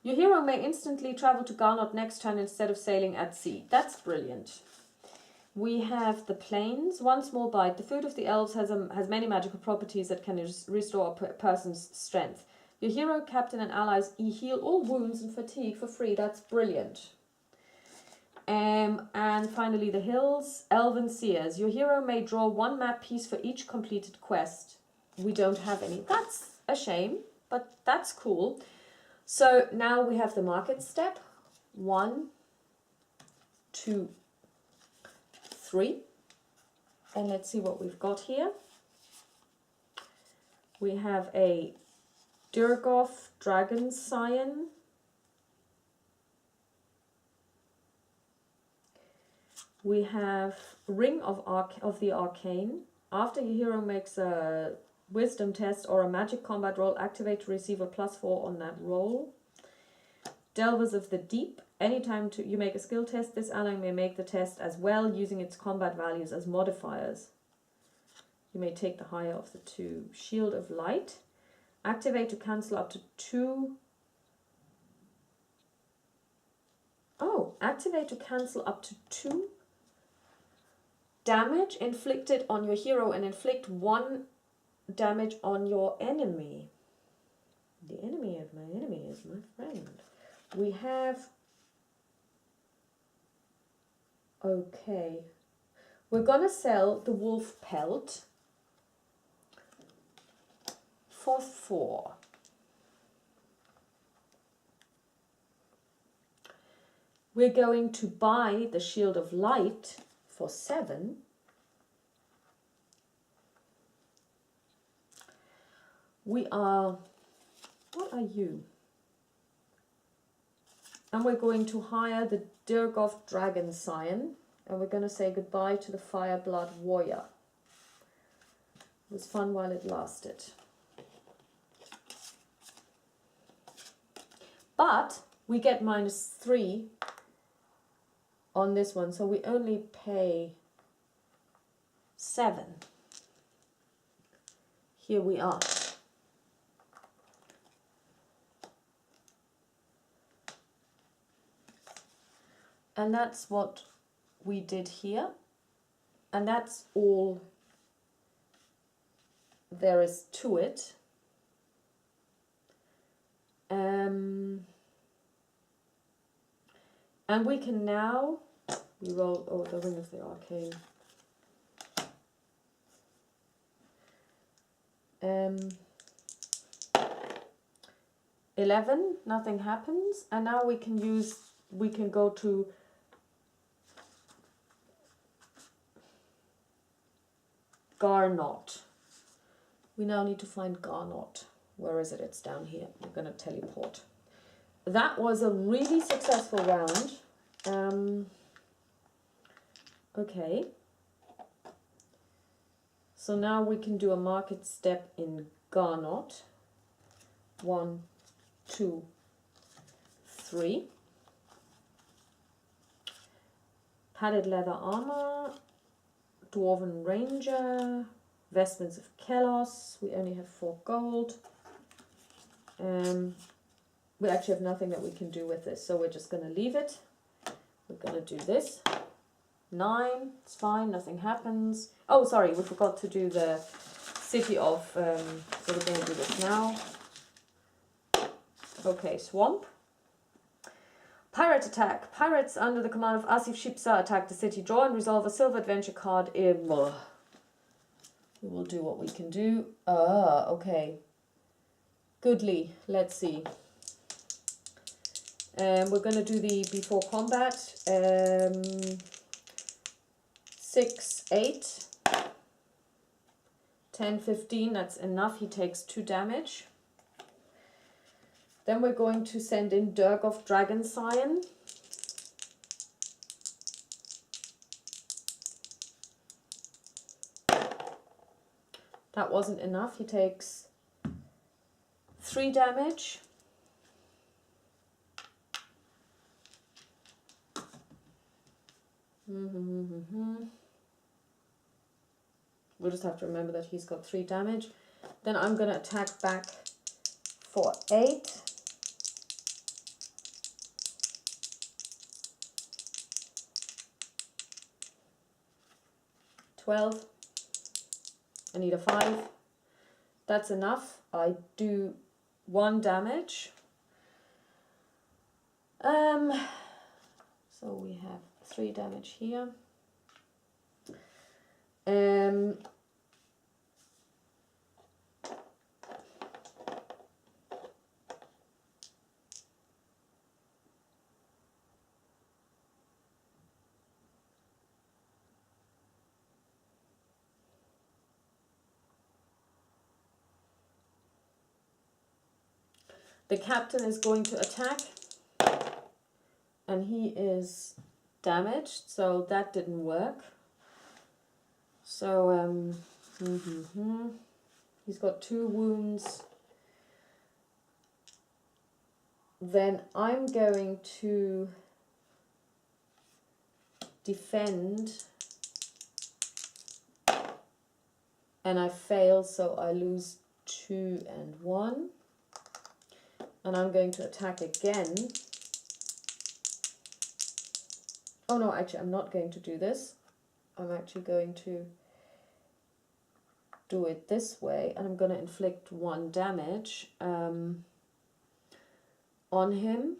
Your hero may instantly travel to Garnot next turn instead of sailing at sea. That's brilliant. We have the plains. 1 small bite. The food of the elves has many magical properties that can restore a person's strength. Your hero, captain, and allies heal all wounds and fatigue for free. That's brilliant. And finally, the hills. Elven seers. Your hero may draw 1 map piece for each completed quest. We don't have any. That's a shame, but that's cool. So now we have the market step. 1, 2, 3, and let's see what we've got here. We have a Durgoth Dragon Scion. We have Ring of the Arcane. After your hero makes a Wisdom test or a magic combat roll, activate to receive a +4 on that roll. Delvers of the Deep. Anytime you make a skill test, this ally may make the test as well, using its combat values as modifiers. You may take the higher of the 2. Shield of Light. Activate to cancel up to 2. Oh, activate to cancel up to 2 damage inflicted on your hero and inflict 1 damage on your enemy. The enemy of my enemy is my friend. We have... Okay. We're going to sell the wolf pelt for 4. We're going to buy the Shield of Light for 7. We are... What are you? And we're going to hire the Durgoth Dragon Scion. And we're going to say goodbye to the Fireblood Warrior. It was fun while it lasted. But we get -3 on this one. So we only pay 7. Here we are. And that's what we did here. And that's all there is to it. And we can now, we roll, oh, the Ring of the Arcane. 11, nothing happens. And now we can go to Garnot. We now need to find Garnot. Where is it? It's down here. We're going to teleport. That was a really successful round. Okay. So now we can do a market step in Garnot. 1, 2, 3. Padded leather armor. Dwarven ranger. Vestments of Kelos. We only have 4 gold. We actually have nothing that we can do with this, so we're just going to leave it. We're going to do this. 9, it's fine, nothing happens. Oh, sorry, we forgot to do the city of, so we're going to do this now. Okay, swamp. Pirate attack. Pirates under the command of Asif Shipsa attack the city. Draw and resolve a silver adventure card. We will do what we can do. Okay. Goodly. Let's see. We're going to do the before combat. 6, 8, 10, 15. That's enough. He takes 2 damage. Then we're going to send in Durgoth Dragon Scion. That wasn't enough. He takes 3 damage. We'll just have to remember that he's got 3 damage. Then I'm going to attack back for 8. 12. I need a 5. That's enough. I do 1 damage. So we have 3 damage here. The captain is going to attack, and he is damaged, so that didn't work. So he's got 2 wounds. Then I'm going to defend, and I fail, so I lose 2 and 1. And I'm going to attack again. Oh no, actually I'm not going to do this. I'm actually going to do it this way, and I'm going to inflict 1 damage on him.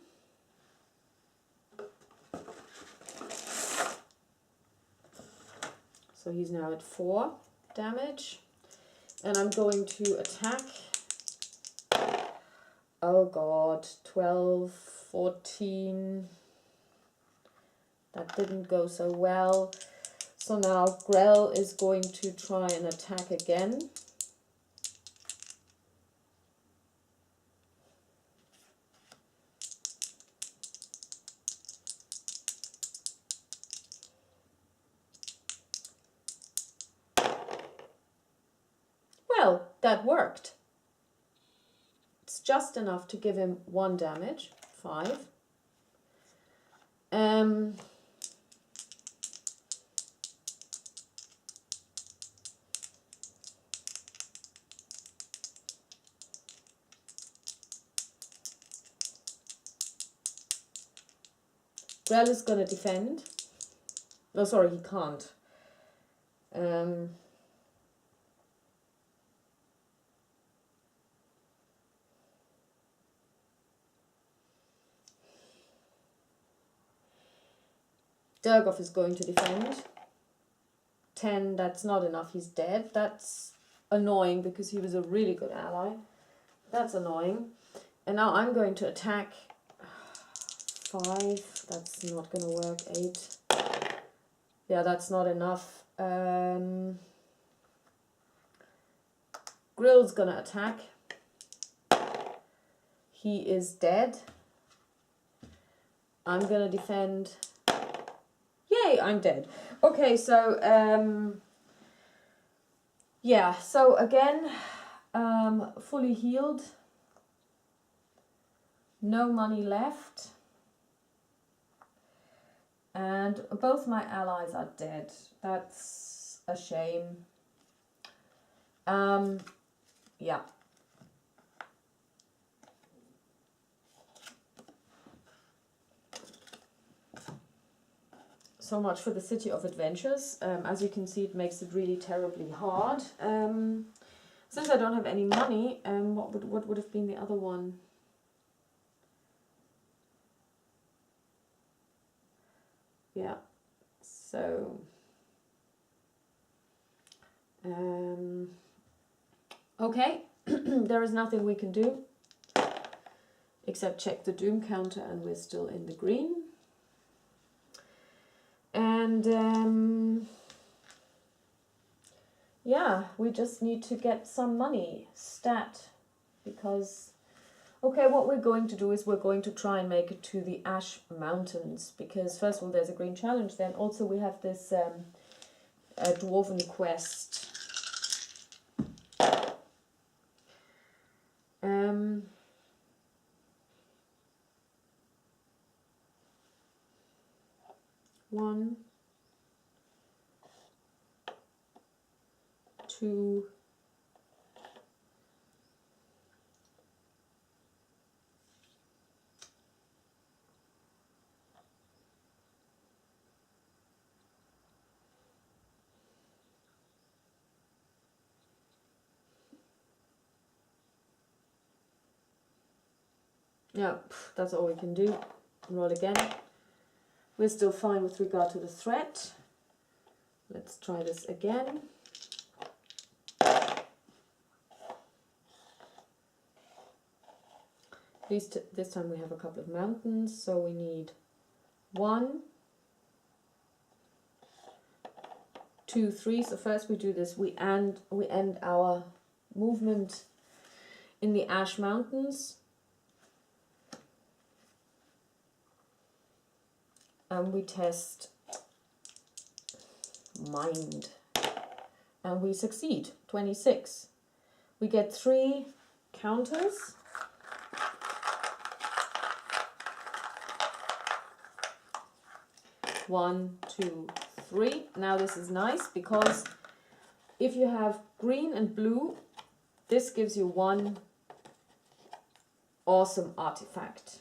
So he's now at 4 damage. And I'm going to attack. Oh god, 12, 14. That didn't go so well. So now Grell is going to try and attack again. Well, that worked. It's just enough to give him 1 damage, 5. Grell is going to defend. No, sorry, he can't. Durgoff is going to defend. 10, that's not enough, he's dead. That's annoying because he was a really good ally. That's annoying. And now I'm going to attack. 5, that's not going to work. 8. Yeah, that's not enough. Grill's going to attack. He is dead. I'm going to defend. Yay, I'm dead. Okay, so, yeah, so again, fully healed. No money left. And both my allies are dead. That's a shame. Yeah. So much for the City of Adventures. As you can see, it makes it really terribly hard. Since I don't have any money, what would have been the other one? Yeah. So okay, there is nothing we can do except check the doom counter, and we're still in the green. And yeah, we just need to get some money stat, because okay, what we're going to do is we're going to try and make it to the Ash Mountains, because first of all there's a green challenge, then also we have this dwarven quest. One, 2, yeah, that's all we can do. Roll again. We're still fine with regard to the threat. Let's try this again. At least this time we have a couple of mountains, so we need 1, 2, 3. So first we do this. We end our movement in the Ash Mountains. And we test mind. And we succeed, 26. We get 3 counters. One, 2, 3. Now this is nice because if you have green and blue, this gives you 1 awesome artifact.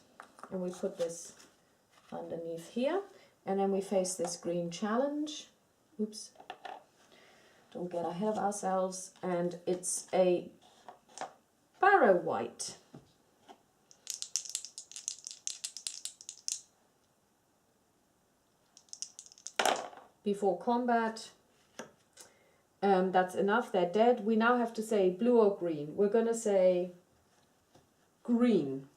And we put this underneath here, and then we face this green challenge. Oops, don't get ahead of ourselves. And it's a Barrow White. Before combat, that's enough, they're dead. We now have to say blue or green. We're gonna say green.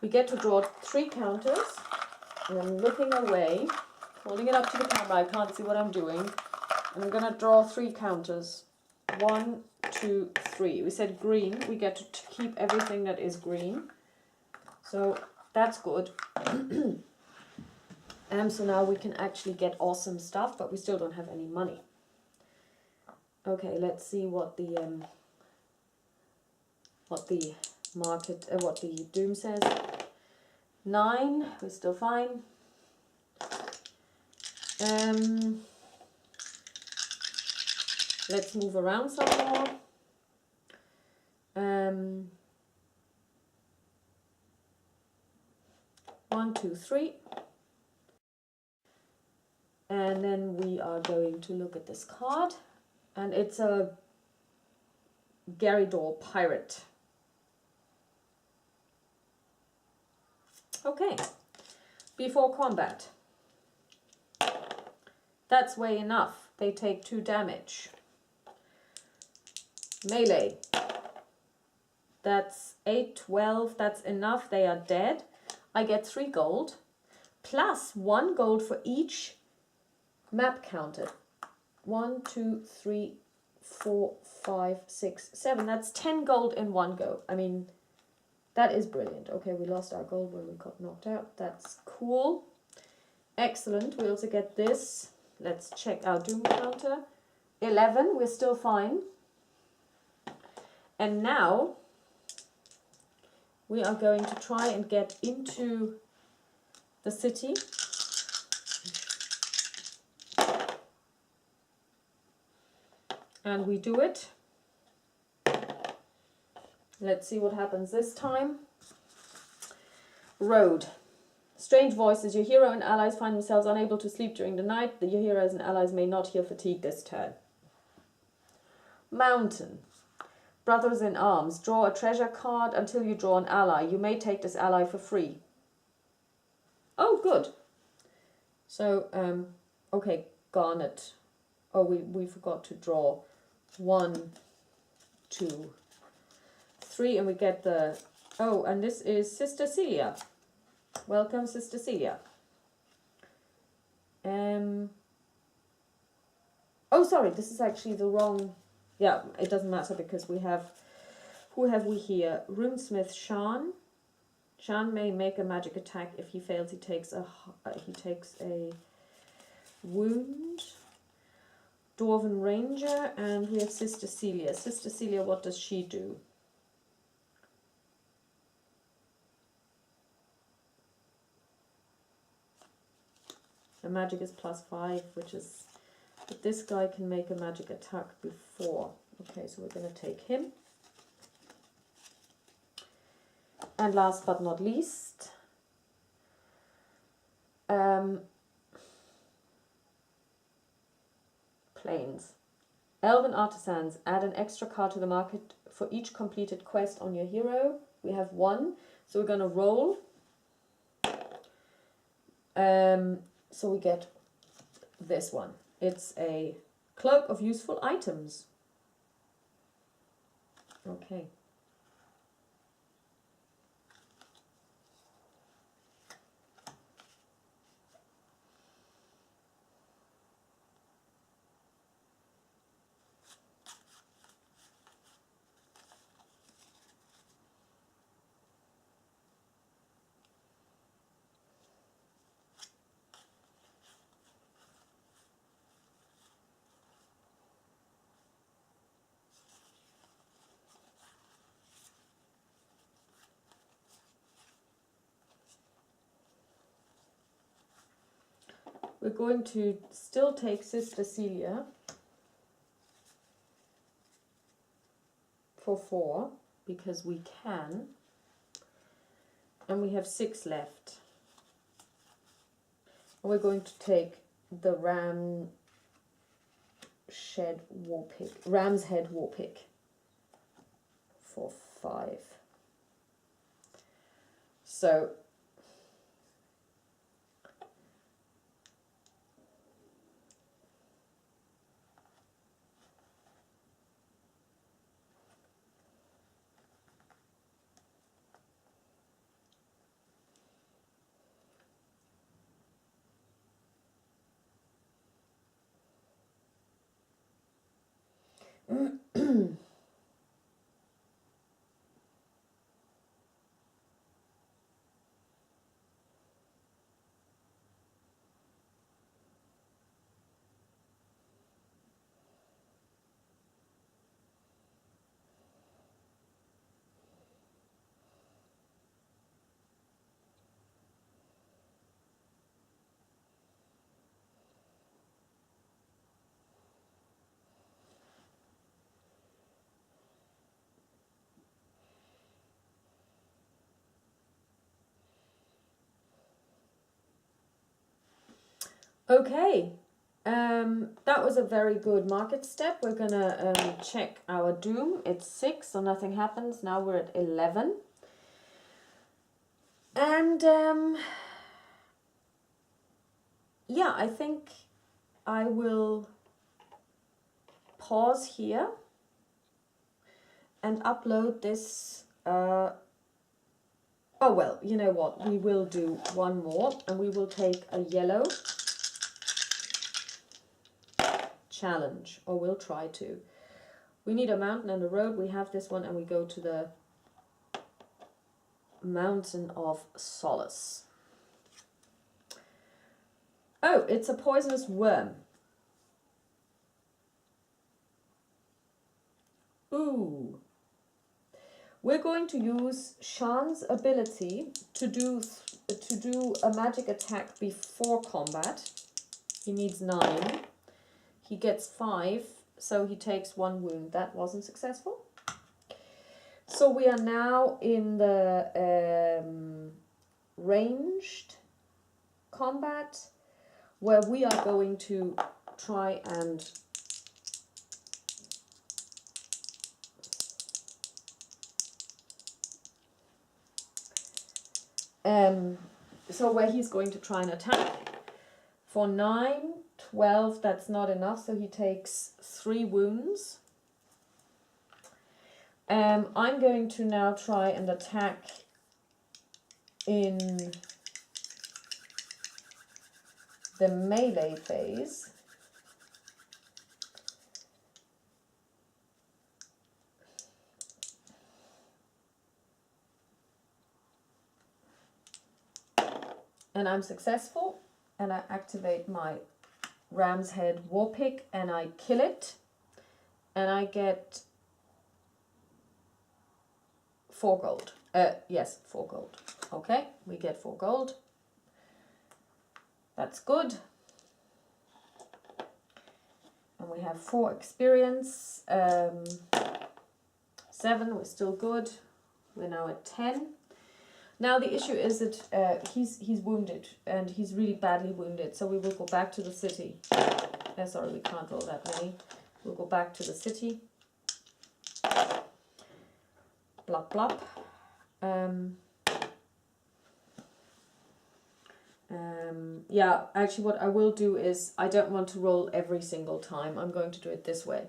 We get to draw 3 counters, and I'm looking away, holding it up to the camera, I can't see what I'm doing. And I'm going to draw 3 counters. 1, 2, 3. We said green, we get to keep everything that is green. So that's good. So now we can actually get awesome stuff, but we still don't have any money. Okay, let's see what the doom says. 9, we're still fine. Let's move around some more. 1, 2, 3. And then we are going to look at this card. And it's a Garridor Pirate. Okay, before combat. That's way enough. They take 2 damage. Melee. That's 8, 12. That's enough. They are dead. I get 3 gold. Plus 1 gold for each map counted. 1, 2, 3, 4, 5, 6, 7. That's 10 gold in one go. I mean, that is brilliant. Okay, we lost our gold when we got knocked out. That's cool. Excellent. We also get this. Let's check our doom counter. 11. We're still fine. And now we are going to try and get into the city. And we do it. Let's see what happens this time. Road. Strange voices. Your hero and allies find themselves unable to sleep during the night. Your heroes and allies may not hear fatigue this turn. Mountain. Brothers in arms. Draw a treasure card until you draw an ally. You may take this ally for free. Oh, good. So, okay, Garnet. Oh, we forgot to draw 1, 2, 3, and we get the... Oh, and this is Sister Celia. Welcome, Sister Celia. Oh, sorry, this is actually the wrong... Yeah, it doesn't matter because we have... Who have we here? Runesmith Shan. Shan may make a magic attack. If he fails, he takes a wound. Dwarven Ranger, and we have Sister Celia. Sister Celia, what does she do? The magic is +5, which is... But this guy can make a magic attack before. Okay, so we're going to take him. And last but not least... Planes. Elven Artisans. Add an extra card to the market for each completed quest on your hero. We have 1. So we're going to roll. So we get this one. It's a cloak of useful items. Okay. We're going to still take Sister Celia for 4 because we can, and we have 6 left. And we're going to take the Ram's Head Warpick for 5. So okay, that was a very good market step. We're gonna check our doom. It's 6, so nothing happens. Now we're at 11. And yeah, I think I will pause here and upload this. Oh well, you know what? We will do one more, and we will take a yellow challenge, or we'll try to. We need a mountain and a road. We have this one, and we go to the Mountain of Solace. Oh, it's a poisonous worm. Ooh. We're going to use Shan's ability to do a magic attack before combat. He needs 9. He gets 5, so he takes 1 wound. That wasn't successful. So we are now in the ranged combat, where we are going to try and so where he's going to try and attack. For 9, 12, that's not enough, so he takes 3 wounds. I'm going to now try and attack in the melee phase. And I'm successful, and I activate my Ram's Head War Pick, and I kill it, and I get 4 gold. Yes, 4 gold. Okay, we get 4 gold. That's good. And we have 4 experience. 7, we're still good. We're now at 10. Now the issue is that he's wounded, and he's really badly wounded. So we will go back to the city. Sorry, we can't roll that many. We'll go back to the city. Blop blop. Yeah, actually what I will do is, I don't want to roll every single time. I'm going to do it this way.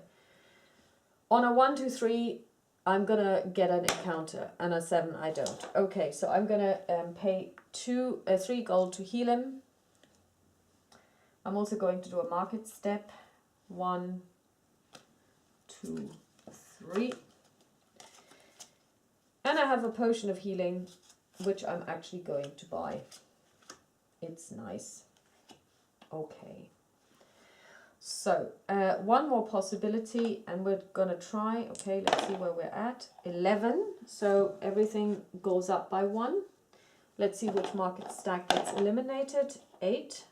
On a 1, 2, 3, I'm gonna get an encounter, and a 7 I don't. Okay, so I'm gonna pay 3 gold to heal him. I'm also going to do a market step. 1, 2, 3. And I have a potion of healing, which I'm actually going to buy. It's nice. Okay. So, one more possibility, and we're going to try. Okay, let's see where we're at. 11. So, everything goes up by 1. Let's see which market stack gets eliminated. 8.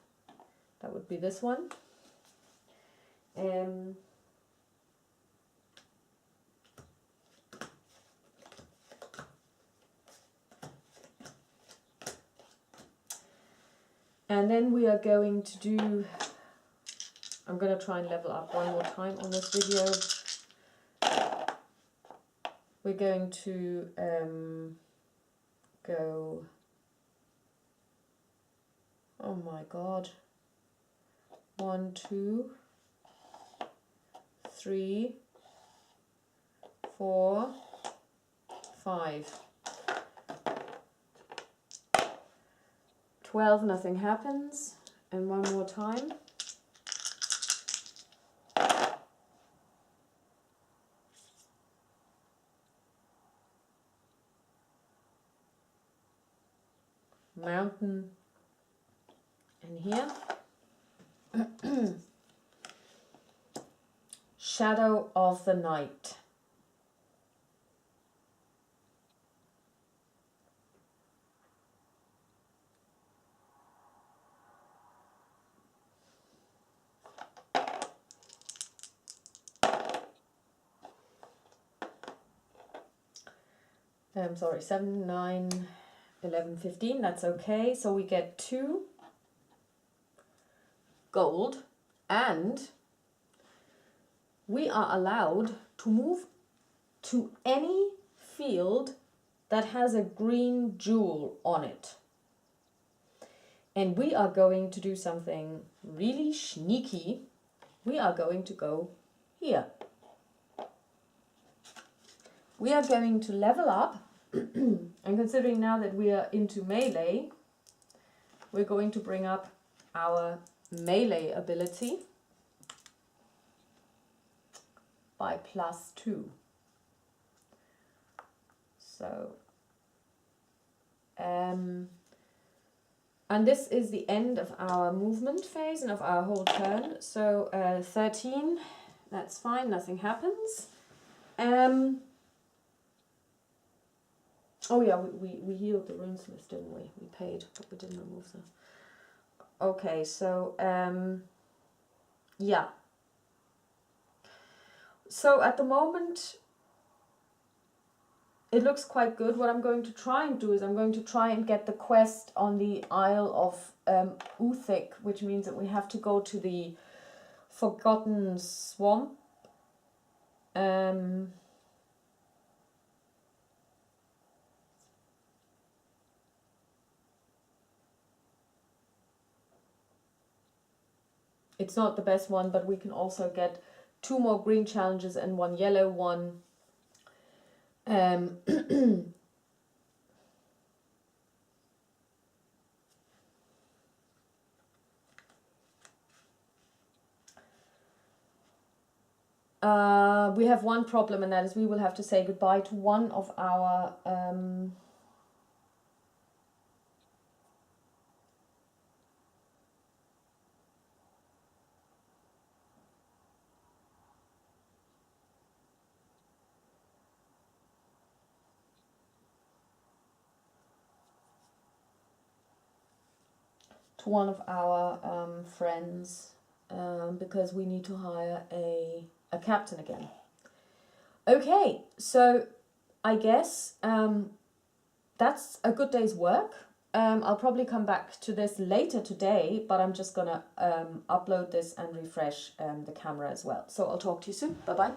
That would be this one. And then we are going to do, I'm going to try and level up one more time on this video. We're going to go, oh my god, 1, 2, 3, 4, 5. 12, nothing happens. And one more time. Mountain in here. Shadow of the Night. I'm sorry, 7, 9, 11, 15, that's okay. So we get 2 gold, and we are allowed to move to any field that has a green jewel on it. And we are going to do something really sneaky. We are going to go here. We are going to level up. And considering now that we are into melee, we're going to bring up our melee ability by +2. So, and this is the end of our movement phase and of our whole turn. So 13, that's fine, nothing happens. Oh yeah, we healed the runesmith, didn't we? We paid, but we didn't remove them. Okay, so yeah. So at the moment, it looks quite good. What I'm going to try and do is I'm going to try and get the quest on the Isle of Uthik, which means that we have to go to the Forgotten Swamp. It's not the best one, but we can also get 2 more green challenges and 1 yellow one. We have one problem, and that is we will have to say goodbye to one of our friends because we need to hire a captain again. Okay, so I guess that's a good day's work. I'll probably come back to this later today, but I'm just gonna upload this and refresh the camera as well. So I'll talk to you soon. Bye bye.